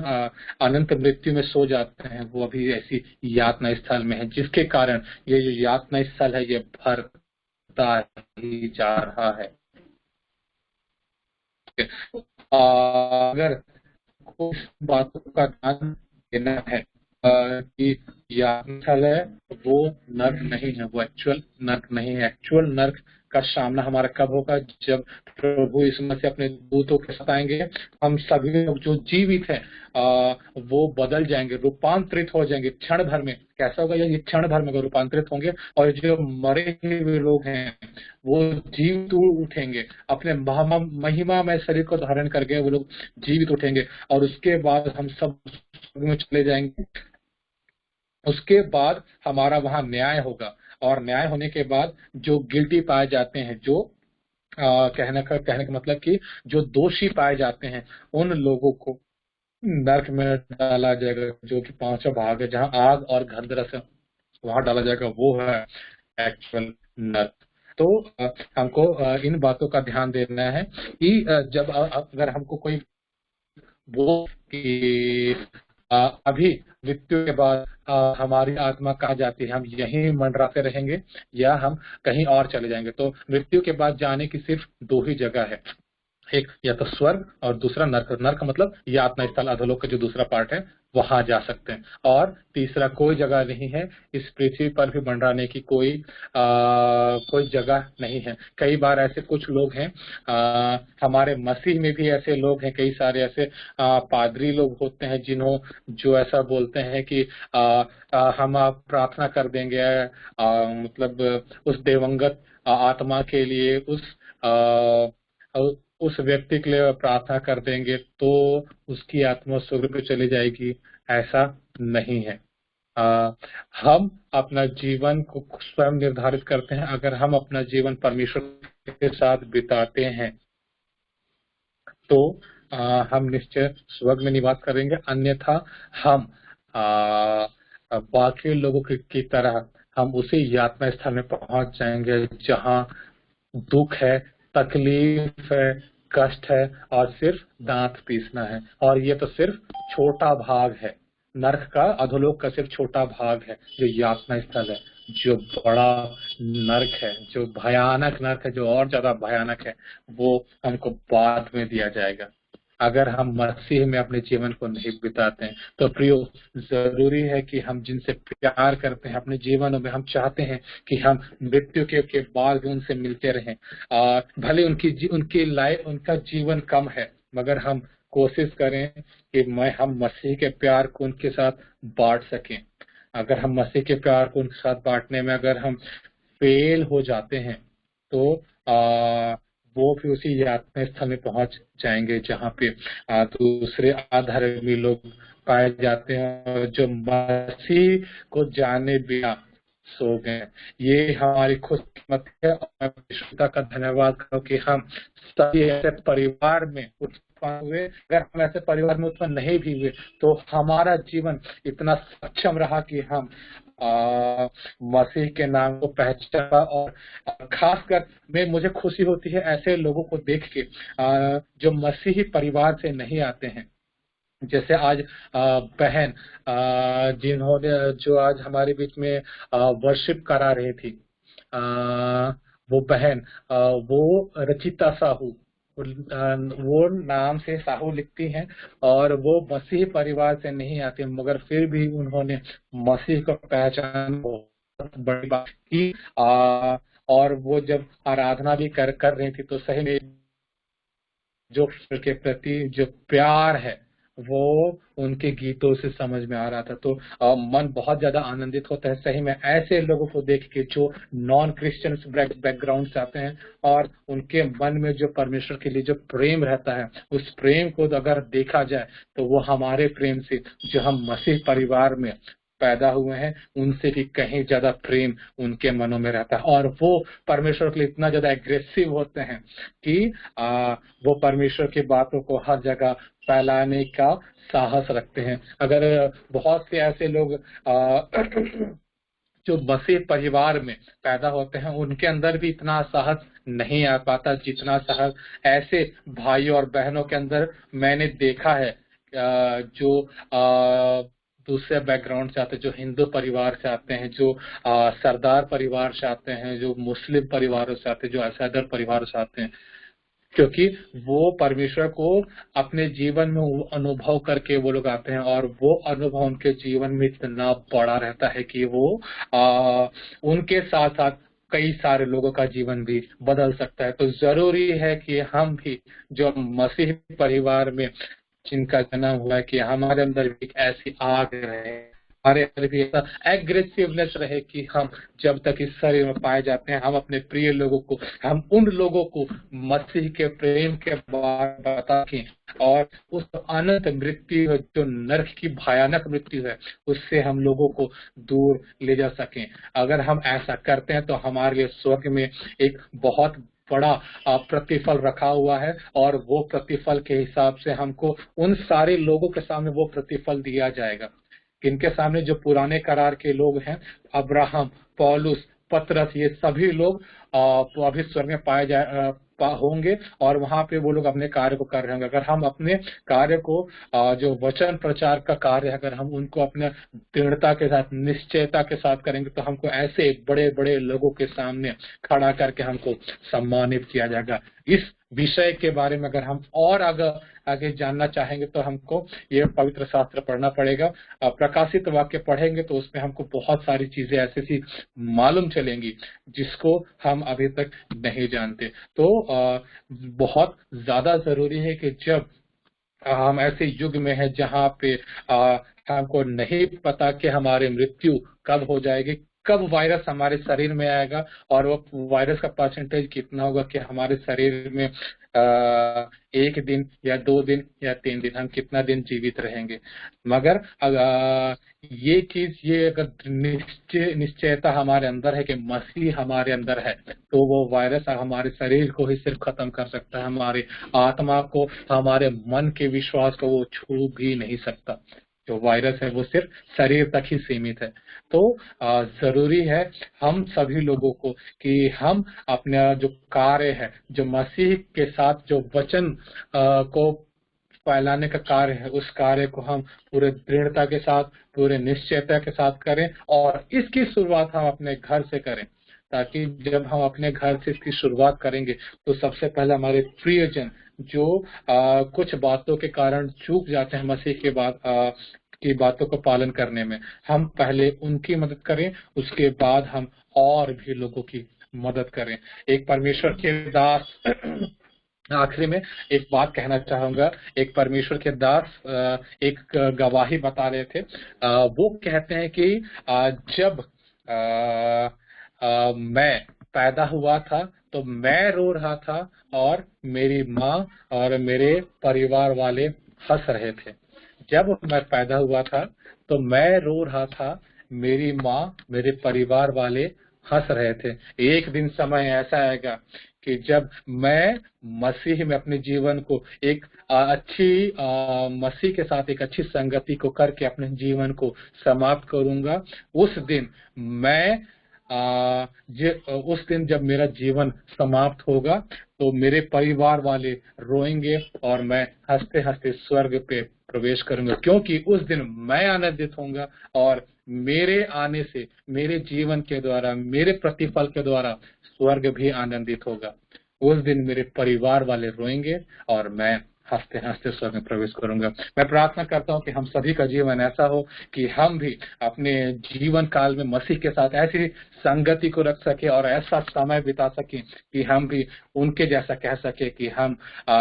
अनंत मृत्यु में सो जाते हैं, वो अभी ऐसी यातना स्थल में है, जिसके कारण ये जो यातना स्थल है ये भरता ही जा रहा है। अगर कुछ बातों का ध्यान देना है कि याज्ञास्थल है वो नर्क नहीं है, वो एक्चुअल नर्क नहीं है। एक्चुअल नर्क का सामना हमारा कब होगा? जब प्रभु यीशु मसीह अपने दूतों के साथ आएंगे। हम सभी लोग जो जीवित हैं वो बदल जाएंगे, रूपांतरित हो जाएंगे क्षण भर में। कैसा होगा? ये क्षण भर में रूपांतरित होंगे और जो मरे हुए लोग हैं वो जीवित उठेंगे, अपने महिमा में शरीर को धारण करके वो लोग जीवित उठेंगे और उसके बाद हम सब स्वर्ग में चले जाएंगे। उसके बाद हमारा वहां न्याय होगा और न्याय होने के बाद जो गिल्टी पाए जाते हैं, जो कहने का मतलब कि जो दोषी पाए जाते हैं, उन लोगों को नरक में डाला जाएगा, जो कि पांचवा भाग है, जहां आग और गंधरस है, वहां डाला जाएगा। वो है एक्चुअल नरक। तो हमको इन बातों का ध्यान देना है कि जब अगर हमको कोई वो कि अभी मृत्यु के बाद हमारी आत्मा कहाँ जाती है, हम यहीं मंडराते रहेंगे या हम कहीं और चले जाएंगे। तो मृत्यु के बाद जाने की सिर्फ दो ही जगह है, एक या तो स्वर्ग और दूसरा नर्क। नर्क मतलब यातना स्थल, अधोलोक का जो दूसरा पार्ट है, वहां जा सकते हैं। और तीसरा कोई जगह नहीं है इस पृथ्वी पर भी मंडराने की, कोई जगह नहीं है। कई बार ऐसे कुछ लोग हैं, हमारे मसीह में भी ऐसे लोग हैं, कई सारे ऐसे पादरी लोग होते हैं जो ऐसा बोलते हैं कि हम आप प्रार्थना कर देंगे, मतलब उस दिवंगत आत्मा के लिए, उस व्यक्ति के लिए प्रार्थना कर देंगे तो उसकी आत्मा स्वर्ग में चली जाएगी। ऐसा नहीं है। हम अपना जीवन को स्वयं निर्धारित करते हैं। अगर हम अपना जीवन परमेश्वर के साथ बिताते हैं तो हम निश्चय स्वर्ग में निवास करेंगे, अन्यथा हम बाकी लोगों की तरह हम उसी यातना स्थान में पहुंच जाएंगे जहां दुख है, तकलीफ है, कष्ट है और सिर्फ दांत पीसना है। और ये तो सिर्फ छोटा भाग है, नरक का, अधोलोक का सिर्फ छोटा भाग है। जो यातना स्थल है, जो बड़ा नरक है, जो भयानक नरक है, जो और ज्यादा भयानक है, वो हमको बाद में दिया जाएगा अगर हम मसीह में अपने जीवन को नहीं बिताते हैं। तो प्रियो, जरूरी है कि हम जिनसे प्यार करते हैं अपने जीवनों में, हम चाहते हैं कि हम मृत्यु के बाद भी उनसे मिलते रहें। भले उनका जीवन कम है, मगर हम कोशिश करें कि हम मसीह के प्यार को उनके साथ बांट सकें। अगर हम मसीह के प्यार को उनके साथ बांटने में अगर हम फेल हो जाते हैं तो वो भी उसी यातना स्थल में पहुंच जाएंगे जहाँ पे दूसरे अधर्मी लोग पाए जाते हैं और जो मसीह को जाने बिना सो गए। ये हमारी खुशकिस्मत है और मैं ईश्वर का धन्यवाद करूं कि हम सभी ऐसे परिवार में उत्पन्न हुए। अगर हम ऐसे परिवार में उत्पन्न नहीं भी हुए तो हमारा जीवन इतना सक्षम रहा कि हम मसीह के नाम को पहचाना। और खासकर मुझे खुशी होती है ऐसे लोगों को देख के जो मसीही परिवार से नहीं आते हैं। जैसे आज बहन जिन्होंने जो आज हमारे बीच में वर्शिप करा रही थी, वो बहन, वो रचिता साहू, वो नाम से साहू लिखती हैं और वो मसीह परिवार से नहीं आती, मगर फिर भी उन्होंने मसीह को पहचान बहुत बड़ी बात की। और वो जब आराधना भी कर रही थी तो सही में जो के प्रति जो प्यार है वो उनके गीतों से समझ में आ रहा था। तो मन बहुत ज्यादा आनंदित होता है सही में ऐसे लोगों को देख के जो नॉन क्रिश्चियन बैकग्राउंड से आते हैं और उनके मन में जो परमेश्वर के लिए जो प्रेम रहता है, उस प्रेम को अगर देखा जाए तो वो हमारे प्रेम से, जो हम मसीह परिवार में पैदा हुए हैं, उनसे भी कहीं ज्यादा प्रेम उनके मनों में रहता है। और वो परमेश्वर के लिए इतना ज्यादा एग्रेसिव होते हैं कि वो परमेश्वर की बातों को हर जगह फैलाने का साहस रखते हैं। अगर बहुत से ऐसे लोग जो मसीह परिवार में पैदा होते हैं उनके अंदर भी इतना साहस नहीं आ पाता जितना साहस ऐसे भाई और बहनों के अंदर मैंने देखा है, जो दूसरे बैकग्राउंड से आते हैं, जो हिंदू परिवार से आते हैं, जो सरदार परिवार से आते हैं, जो मुस्लिम परिवारों से आते हैं, जो असैदर परिवार से आते हैं। क्योंकि वो परमेश्वर को अपने जीवन में वो अनुभव करके वो लोग आते हैं, और वो अनुभव उनके जीवन में इतना बड़ा रहता है कि वो उनके साथ साथ कई सारे लोगों का जीवन भी बदल सकता है। तो जरूरी है कि हम भी जो मसीह परिवार में जिनका जन्म हुआ है, कि हमारे अंदर भी एक ऐसी आग रहे, हमारे अंदर भी ऐसा एग्रेसिवनेस रहे कि हम जब तक इस शरीर में पाए जाते हैं, हम अपने प्रिय लोगों को, हम उन लोगों को मसीह के प्रेम के बारे में बता सकें, और उस अनंत मृत्यु है जो नरक की भयानक मृत्यु है, उससे हम लोगों को दूर ले जा सकें। अगर हम ऐसा करते हैं तो हमारे लिए स्वर्ग में एक बहुत बड़ा प्रतिफल रखा हुआ है, और वो प्रतिफल के हिसाब से हमको उन सारे लोगों के सामने वो प्रतिफल दिया जाएगा। इनके सामने जो पुराने करार के लोग हैं, अब्राहम, पौलुस, पतरस, ये सभी लोग तो अभी स्वर्ग में होंगे, और वहां पे वो लोग अपने कार्य को कर रहे होंगे। अगर हम अपने कार्य को जो वचन प्रचार का कार्य है, अगर हम उनको अपने दृढ़ता के साथ, निश्चयता के साथ करेंगे, तो हमको ऐसे बड़े बड़े लोगों के सामने खड़ा करके हमको सम्मानित किया जाएगा। इस विषय के बारे में अगर हम और आगे जानना चाहेंगे तो हमको ये पवित्र शास्त्र पढ़ना पड़ेगा। प्रकाशित वाक्य पढ़ेंगे तो उसमें हमको बहुत सारी चीजें ऐसी सी मालूम चलेंगी जिसको हम अभी तक नहीं जानते। तो बहुत ज्यादा जरूरी है कि जब हम ऐसे युग में है जहाँ पे हमको नहीं पता कि हमारी मृत्यु कब हो जाएगी, कब वायरस हमारे शरीर में आएगा, और वो वायरस का परसेंटेज कितना होगा कि हमारे शरीर में 1 दिन या 2 दिन या 3 दिन, हम कितना दिन जीवित रहेंगे। मगर ये चीज, ये अगर निश्चयता हमारे अंदर है कि मसीह हमारे अंदर है, तो वो वायरस हमारे शरीर को ही सिर्फ खत्म कर सकता है, हमारी आत्मा को, हमारे मन के विश्वास को वो छू भी नहीं सकता। जो वायरस है वो सिर्फ शरीर तक ही सीमित है। तो जरूरी है हम सभी लोगों को कि हम अपना जो कार्य है, जो मसीह के साथ जो वचन को फैलाने का कार्य है, उस कार्य को हम पूरे दृढ़ता के साथ, पूरे निश्चयता के साथ करें, और इसकी शुरुआत हम अपने घर से करें, ताकि जब हम अपने घर से इसकी शुरुआत करेंगे तो सबसे पहले हमारे प्रियजन जो कुछ बातों के कारण चूक जाते हैं मसीह के बाद की बातों को पालन करने में, हम पहले उनकी मदद करें, उसके बाद हम और भी लोगों की मदद करें। एक परमेश्वर के दास आखिरी में एक बात कहना चाहूंगा। एक परमेश्वर के दास एक गवाही बता रहे थे। वो कहते हैं कि जब मैं पैदा हुआ था तो मैं रो रहा था, और मेरी माँ और मेरे परिवार वाले हंस रहे थे। जब मैं पैदा हुआ था तो मैं रो रहा था, मेरी माँ, मेरे परिवार वाले हंस रहे थे। एक दिन समय ऐसा आएगा कि जब मैं मसीह में अपने जीवन को एक अच्छी मसीह के साथ एक अच्छी संगति को करके अपने जीवन को समाप्त करूंगा। उस दिन मैं उस दिन जब मेरा जीवन समाप्त होगा तो मेरे परिवार वाले रोएंगे, और मैं हंसते हंसते स्वर्ग पे प्रवेश करूंगा, क्योंकि उस दिन मैं आनंदित होऊंगा, और मेरे आने से, मेरे जीवन के द्वारा, मेरे प्रतिफल के द्वारा स्वर्ग भी आनंदित होगा। उस दिन मेरे परिवार वाले रोएंगे और मैं हंसते हंसते स्वर्ग में प्रवेश करूंगा। मैं प्रार्थना करता हूँ कि हम सभी का जीवन ऐसा हो कि हम भी अपने जीवन काल में मसीह के साथ ऐसी संगति को रख सके और ऐसा समय बिता सके कि हम भी उनके जैसा कह सके कि हम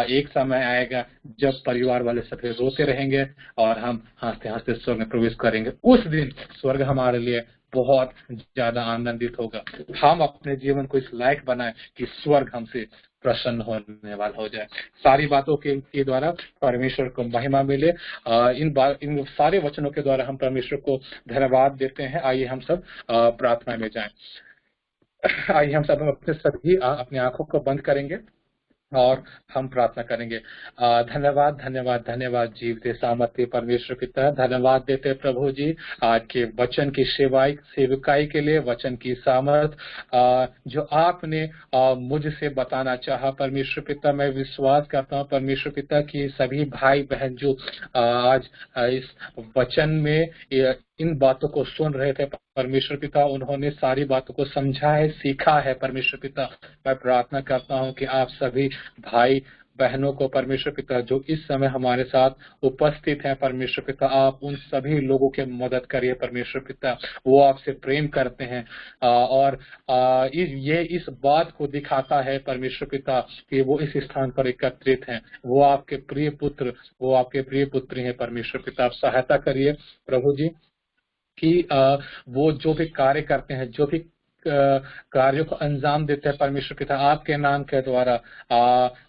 एक समय आएगा जब परिवार वाले सभी रोते रहेंगे और हम हंसते हंसते स्वर्ग में प्रवेश करेंगे। उस दिन स्वर्ग हमारे लिए बहुत ज्यादा आनंदित होगा। हम अपने जीवन को इस लायक बनाए कि स्वर्ग हमसे प्रसन्न होने वाला हो जाए। सारी बातों के द्वारा परमेश्वर को महिमा मिले। इन सारे वचनों के द्वारा हम परमेश्वर को धन्यवाद देते हैं। आइए हम सब प्रार्थना में जाएं। आइए हम सब अपने सभी अपनी आंखों को बंद करेंगे और हम प्रार्थना करेंगे। धन्यवाद धन्यवाद धन्यवाद जीवते सामर्थ्य परमेश्वर पिता, धन्यवाद देते प्रभु जी आज के वचन की सेवकाई के लिए, वचन की सामर्थ जो आपने मुझसे बताना चाहा परमेश्वर पिता। मैं विश्वास करता हूँ परमेश्वर पिता की सभी भाई बहन जो आज इस वचन में इन बातों को सुन रहे थे परमेश्वर पिता, उन्होंने सारी बातों को समझा है, सीखा है परमेश्वर पिता। मैं प्रार्थना करता हूँ कि आप सभी भाई बहनों को परमेश्वर पिता जो इस समय हमारे साथ उपस्थित हैं परमेश्वर पिता, आप उन सभी लोगों की मदद करिए परमेश्वर पिता। वो आपसे प्रेम करते हैं और ये इस बात को दिखाता है परमेश्वर पिता कि वो इस स्थान पर एकत्रित हैं। वो आपके प्रिय पुत्र, वो आपके प्रिय पुत्री हैं परमेश्वर पिता। आप सहायता करिए प्रभु जी कि वो जो भी कार्य करते हैं, जो भी कार्यों को अंजाम देते हैं परमेश्वर पिता आपके नाम के द्वारा,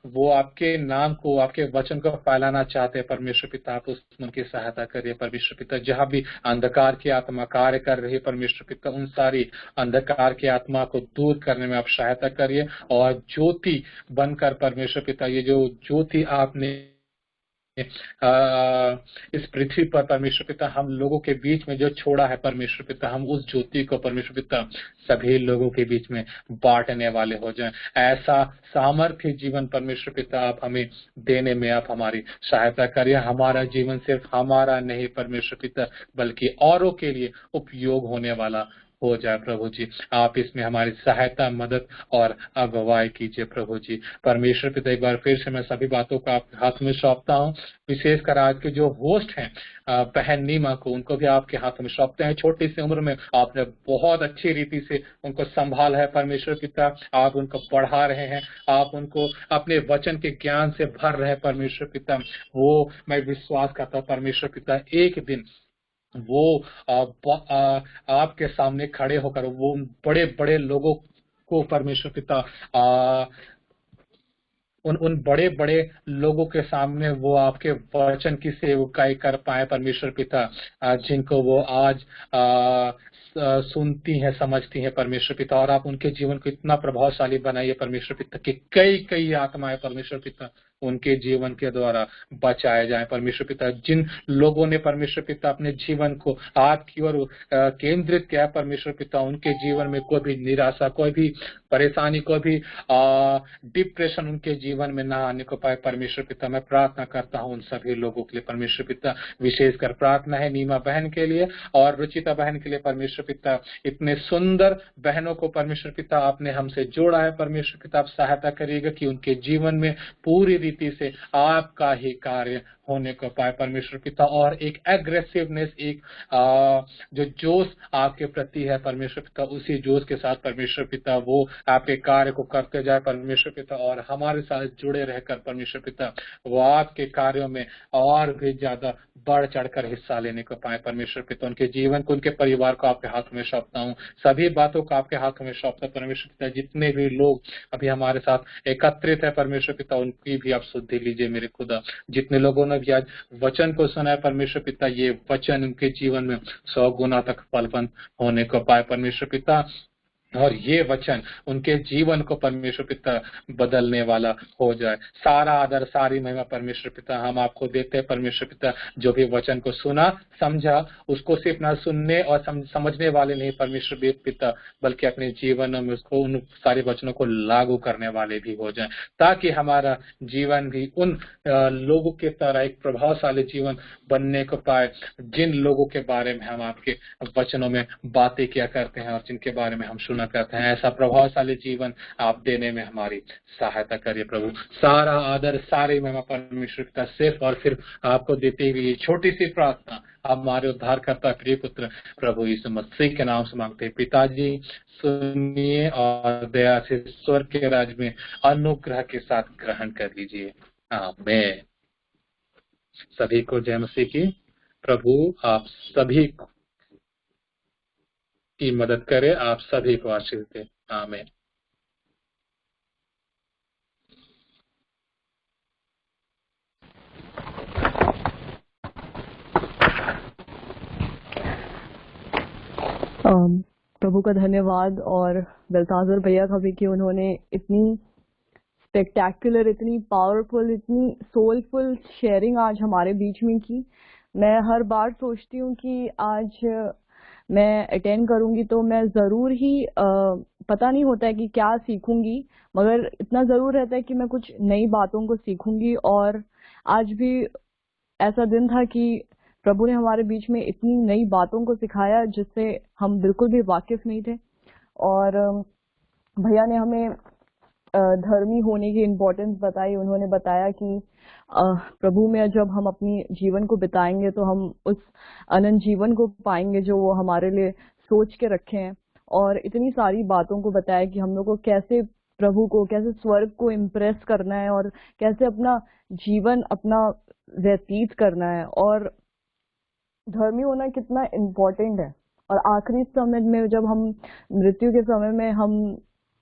वो आपके नाम को, आपके वचन को फैलाना चाहते हैं परमेश्वर पिता। आप उनकी सहायता करिए परमेश्वर पिता। जहाँ भी अंधकार की आत्मा कार्य कर रही है परमेश्वर पिता, उन सारी अंधकार की आत्मा को दूर करने में आप सहायता करिए और ज्योति बनकर परमेश्वर पिता, ये जो ज्योति आपने इस पृथ्वी पर परमेश्वर पिता हम लोगों के बीच में जो छोड़ा है परमेश्वर पिता, हम उस ज्योति को परमेश्वर पिता सभी लोगों के बीच में बांटने वाले हो जाएं। ऐसा सामर्थ्य जीवन परमेश्वर पिता आप हमें देने में आप हमारी सहायता करिए। हमारा जीवन सिर्फ हमारा नहीं परमेश्वर पिता, बल्कि औरों के लिए उपयोग होने वाला हो जाए प्रभु जी। आप इसमें हमारी सहायता, मदद और अगुवाई कीजिए प्रभु जी। परमेश्वर पिता एक बार फिर से मैं सभी बातों का आपके हाथ में सौंपता हूँ, विशेषकर आज के जो होस्ट हैं बहन नीमा को, उनको भी आपके हाथ में सौंपते हैं। छोटी सी उम्र में आपने बहुत अच्छी रीति से उनको संभाला है परमेश्वर पिता। आप उनको पढ़ा रहे हैं, आप उनको अपने वचन के ज्ञान से भर रहे हैं परमेश्वर पिता। वो मैं विश्वास करता हूँ परमेश्वर पिता एक दिन वो आपके सामने खड़े होकर वो बड़े बड़े लोगों को परमेश्वर पिता उन बड़े बड़े लोगों के सामने वो आपके वचन की सेवकाई कर पाए परमेश्वर पिता, जिनको वो आज सुनती हैं, समझती हैं परमेश्वर पिता। और आप उनके जीवन को इतना प्रभावशाली बनाइए परमेश्वर पिता कि कई कई आत्माएं परमेश्वर पिता उनके जीवन के द्वारा बचाए जाए परमेश्वर पिता। जिन लोगों ने परमेश्वर पिता अपने जीवन को आपकी ओर केंद्रित किया परमेश्वर पिता, उनके जीवन में कोई भी निराशा, कोई भी परेशानी, कोई भी डिप्रेशन उनके जीवन में ना आने को पाए परमेश्वर पिता। मैं प्रार्थना करता हूँ उन सभी लोगों के लिए परमेश्वर पिता। विशेषकर प्रार्थना है नीमा बहन के लिए और रुचिता बहन के लिए परमेश्वर पिता। इतने सुंदर बहनों को परमेश्वर पिता आपने हमसे जोड़ा है परमेश्वर पिता। आप सहायता करिएगा कि उनके जीवन में पूरी रीति से आपका ही कार्य होने को पाए परमेश्वर पिता। और एक एग्रेसिवनेस, एक जो जोश आपके प्रति है परमेश्वर पिता, उसी जोश के साथ परमेश्वर पिता वो आपके कार्य को करते जाए परमेश्वर पिता। और हमारे साथ जुड़े रहकर परमेश्वर पिता वो आपके कार्यों में और भी ज्यादा बढ़ चढ़कर हिस्सा लेने को पाए परमेश्वर पिता। उनके जीवन को, उनके परिवार को आपके हाथ में सौंपता हूँ, सभी बातों को आपके हाथ में सौंपता परमेश्वर पिता। जितने भी लोग अभी हमारे साथ एकत्रित है परमेश्वर पिता, उनकी भी आप शुद्धि लीजिए मेरे खुदा। जितने लोगों ने भी आज वचन को सुना है परमेश्वर पिता, ये वचन उनके जीवन में 100 गुना तक फलवंत होने को पाए परमेश्वर पिता। और ये वचन उनके जीवन को परमेश्वर पिता बदलने वाला हो जाए। सारा आदर, सारी महिमा परमेश्वर पिता हम आपको देते हैं परमेश्वर पिता। जो भी वचन को सुना, समझा, उसको सिर्फ ना सुनने और समझने वाले नहीं परमेश्वर पिता, बल्कि अपने जीवन में उसको, उन सारे वचनों को लागू करने वाले भी हो जाए, ताकि हमारा जीवन भी उन लोगों के तरह एक प्रभावशाली जीवन बनने को पाए, जिन लोगों के बारे में हम आपके वचनों में बातें किया करते हैं और जिनके बारे में हम सुना करते हैं। ऐसा प्रभावशाली जीवन आप देने में हमारी सहायता करिए प्रभु। सारा आदर, सारी महिमा परमेश्वर का सिर्फ और सिर्फ आपको देते हुए छोटी सी प्रार्थना हमारे उद्धारकर्ता प्रिय पुत्र प्रभु यीशु मसीह के नाम से मांगते हैं पिताजी। सुनिए और दया से स्वर्ग के राज्य में अनुग्रह के साथ ग्रहण कर लीजिए। आमीन। सभी को जय मसीह की। प्रभु आप सभी की मदद करे, आप सभी को आशीष दे। आमीन। प्रभु का धन्यवाद और बेलताजर भैया का भी कि उन्होंने इतनी स्पेक्टेकुलर, इतनी पावरफुल, इतनी सोलफुल शेयरिंग आज हमारे बीच में की। मैं हर बार सोचती हूँ कि आज मैं अटेंड करूंगी तो मैं जरूर ही पता नहीं होता है कि क्या सीखूंगी, मगर इतना जरूर रहता है कि मैं कुछ नई बातों को सीखूंगी। और आज भी ऐसा दिन था कि प्रभु ने हमारे बीच में इतनी नई बातों को सिखाया जिससे हम बिल्कुल भी वाकिफ नहीं थे। और भैया ने हमें धर्मी होने की इम्पोर्टेंस बताई। उन्होंने बताया कि प्रभु में जब हम अपनी जीवन को बिताएंगे तो हम उस अनंत जीवन को पाएंगे जो वो हमारे लिए सोच के रखे हैं। और इतनी सारी बातों को बताया कि हम लोग को कैसे प्रभु को, कैसे स्वर्ग को इम्प्रेस करना है और कैसे अपना जीवन अपना व्यतीत करना है और धर्मी होना कितना इम्पोर्टेंट है। और आखिरी समय में जब हम मृत्यु के समय में हम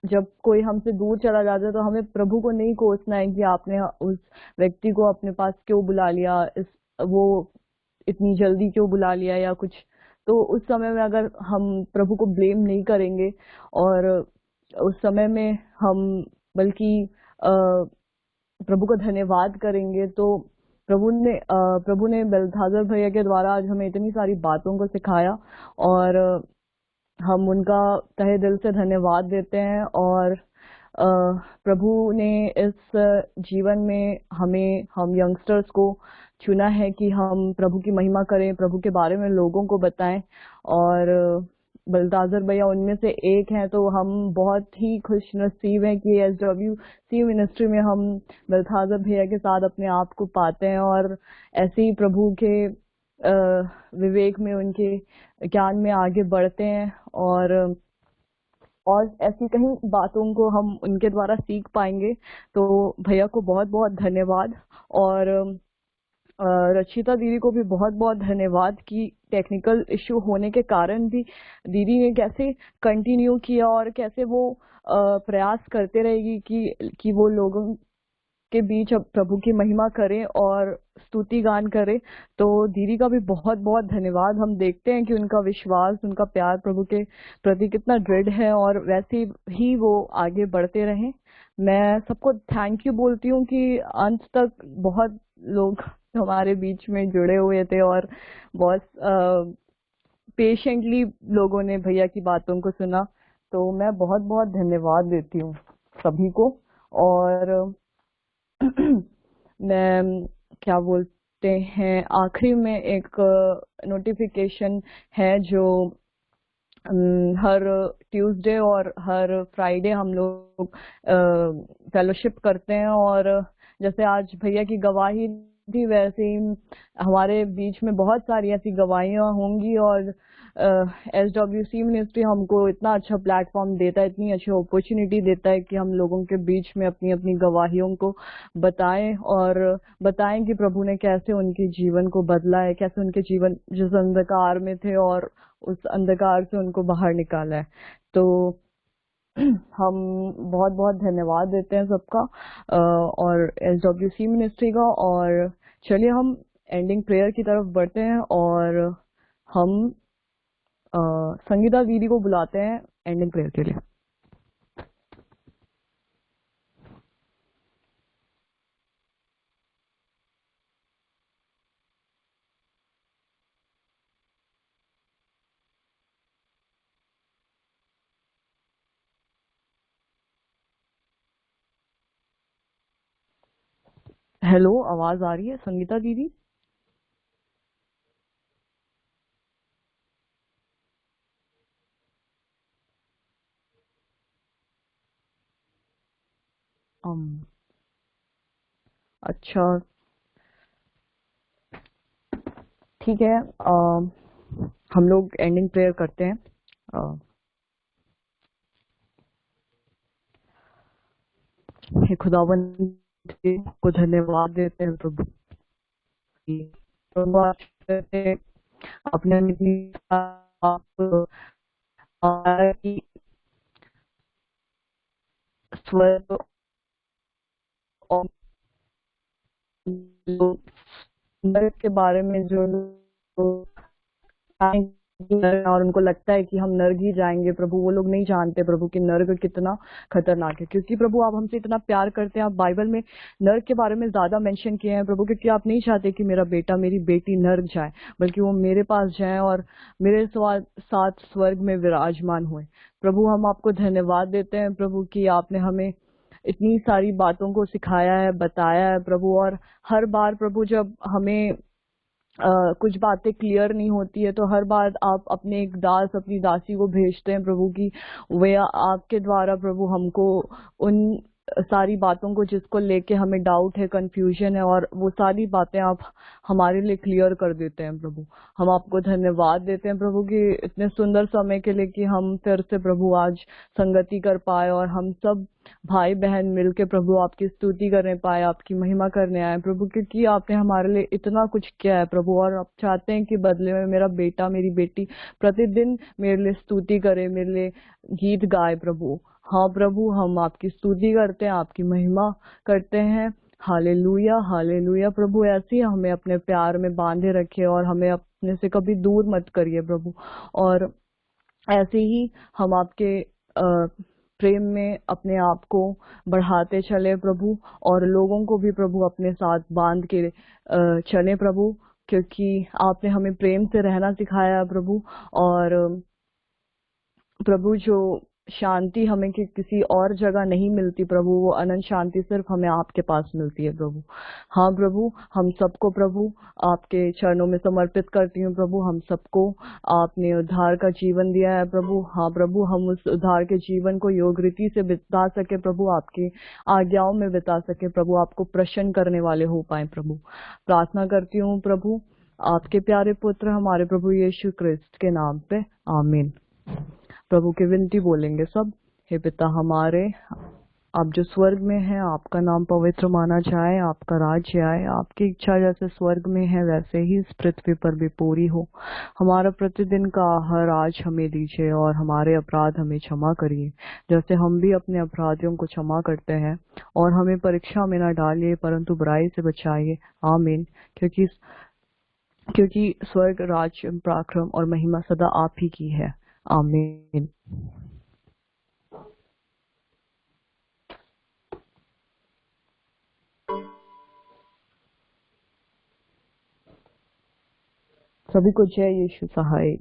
जब कोई हमसे दूर चला जाता है तो हमें प्रभु को नहीं कोसना है कि आपने उस व्यक्ति को अपने पास क्यों बुला लिया, वो इतनी जल्दी क्यों बुला लिया या कुछ। तो उस समय में अगर हम प्रभु को ब्लेम नहीं करेंगे और उस समय में हम बल्कि प्रभु का धन्यवाद करेंगे तो प्रभु ने बेलथाजर भैया के द्वारा आज हमें इतनी सारी बातों को सिखाया और हम उनका तहे दिल से धन्यवाद देते हैं। और प्रभु ने इस जीवन में हम यंगस्टर्स को चुना है कि हम प्रभु की महिमा करें, प्रभु के बारे में लोगों को बताएं। और बलदाजर भैया उनमें से एक हैं, तो हम बहुत ही खुश नसीब हैं कि SWC मिनिस्ट्री में हम बलदाजर भैया के साथ अपने आप को पाते हैं और ऐसे ही प्रभु के विवेक में, उनके ज्ञान में आगे बढ़ते हैं और ऐसी कहीं बातों को हम उनके द्वारा सीख पाएंगे। तो भैया को बहुत बहुत धन्यवाद। और रचिता दीदी को भी बहुत बहुत धन्यवाद कि टेक्निकल इश्यू होने के कारण भी दीदी ने कैसे कंटिन्यू किया और कैसे वो प्रयास करते रहेगी कि वो लोगों के बीच अब प्रभु की महिमा करें और स्तुति गान करें। तो दीदी का भी बहुत बहुत धन्यवाद। हम देखते हैं कि उनका विश्वास, उनका प्यार प्रभु के प्रति कितना दृढ़ है और वैसे ही वो आगे बढ़ते रहें। मैं सबको थैंक यू बोलती हूँ कि अंत तक बहुत लोग हमारे बीच में जुड़े हुए थे और बहुत पेशेंटली लोगों ने भैया की बातों को सुना। तो मैं बहुत बहुत धन्यवाद देती हूँ सभी को। और मैं क्या बोलते हैं, आखिरी में एक नोटिफिकेशन है जो हर ट्यूसडे और हर फ्राइडे हम लोग फेलोशिप करते हैं। और जैसे आज भैया की गवाही थी वैसे ही हमारे बीच में बहुत सारी ऐसी गवाहियां होंगी। और SWC मिनिस्ट्री हमको इतना अच्छा प्लेटफॉर्म देता है, इतनी अच्छी अपॉर्चुनिटी देता है कि हम लोगों के बीच में अपनी अपनी गवाहियों को बताएं और बताएं कि प्रभु ने कैसे उनके जीवन को बदला है, कैसे उनके जीवन जिस अंधकार में थे और उस अंधकार से उनको बाहर निकाला है। तो हम बहुत बहुत धन्यवाद देते हैं सबका और SWC मिनिस्ट्री का। और चलिए हम एंडिंग प्रेयर की तरफ बढ़ते हैं और हम संगीता दीदी को बुलाते हैं एंडिंग प्रेयर के लिए। हेलो, आवाज आ रही है संगीता दीदी? अच्छा ठीक है, हम लोग एंडिंग प्रेयर करते हैं। हे खुदावन को धन्यवाद देते हैं प्रभु। प्रभु अपने स्वर्ग और नरक के बारे में जो और उनको लगता है कि हम नरक ही जाएंगे, प्रभु वो लोग नहीं जानते प्रभु कि नरक कितना खतरनाक है। क्योंकि प्रभु आप हमसे इतना प्यार करते हैं, आप बाइबल में नरक के बारे में ज्यादा मेंशन किए हैं प्रभु, क्योंकि आप नहीं चाहते कि मेरा बेटा मेरी बेटी नरक जाए, बल्कि वो मेरे पास जाए और मेरे साथ स्वर्ग में विराजमान हुए। प्रभु हम आपको धन्यवाद देते हैं प्रभु कि आपने हमें इतनी सारी बातों को सिखाया है, बताया है प्रभु। और हर बार प्रभु जब हमें कुछ बातें क्लियर नहीं होती है, तो हर बार आप अपने एक दास अपनी दासी को भेजते हैं प्रभु की वे आपके द्वारा प्रभु हमको उन सारी बातों को जिसको लेके हमें डाउट है, कंफ्यूजन है, और वो सारी बातें आप हमारे लिए क्लियर कर देते हैं प्रभु। हम आपको धन्यवाद देते हैं प्रभु कि इतने सुंदर समय के लिए कि हम फिर से प्रभु आज संगति कर पाए और हम सब भाई बहन मिलके प्रभु आपकी स्तुति करने पाए, आपकी महिमा करने आए प्रभु, क्योंकि आपने हमारे लिए इतना कुछ किया है प्रभु। और आप चाहते हैं कि बदले में मेरा बेटा मेरी बेटी प्रतिदिन मेरे लिए स्तुति करे, मेरे लिए गीत गाए प्रभु। हाँ प्रभु, हम आपकी स्तुति करते हैं, आपकी महिमा करते हैं। हालेलुया हालेलुया प्रभु, ऐसे ही हमें अपने प्यार में बांधे रखे और हमें अपने से कभी दूर मत करिए प्रभु। और ऐसे ही हम आपके प्रेम में अपने आप को बढ़ाते चले प्रभु, और लोगों को भी प्रभु अपने साथ बांध के चले प्रभु, क्योंकि आपने हमें प्रेम से रहना सिखाया है प्रभु। और प्रभु जो शांति हमें किसी और जगह नहीं मिलती प्रभु, वो अनंत शांति सिर्फ हमें आपके पास मिलती है प्रभु। हाँ प्रभु, हम सबको प्रभु आपके चरणों में समर्पित करती हूँ प्रभु। हम सबको आपने उद्धार का जीवन दिया है प्रभु। हाँ प्रभु, हम उस उद्धार के जीवन को योग रीति से बिता सके प्रभु, आपकी आज्ञाओं में बिता सके प्रभु, आपको प्रसन्न करने वाले हो पाए प्रभु। प्रार्थना करती हूँ प्रभु आपके प्यारे पुत्र हमारे प्रभु यीशु क्रिस्त के नाम पे, आमीन। प्रभु की विनती बोलेंगे सब। हे पिता हमारे, आप जो स्वर्ग में हैं, आपका नाम पवित्र माना जाए, आपका राज्य आए, आपकी इच्छा जैसे स्वर्ग में है वैसे ही इस पृथ्वी पर भी पूरी हो। हमारा प्रतिदिन का आहार आज हमें दीजिए, और हमारे अपराध हमें क्षमा करिए जैसे हम भी अपने अपराधियों को क्षमा करते हैं। और हमें परीक्षा में न डालिए परंतु बुराई से बचाइए, आमीन। क्योंकि स्वर्ग, राज्य, पराक्रम और महिमा सदा आप ही की है, आमीन। सभी को जय यीशु सहाय।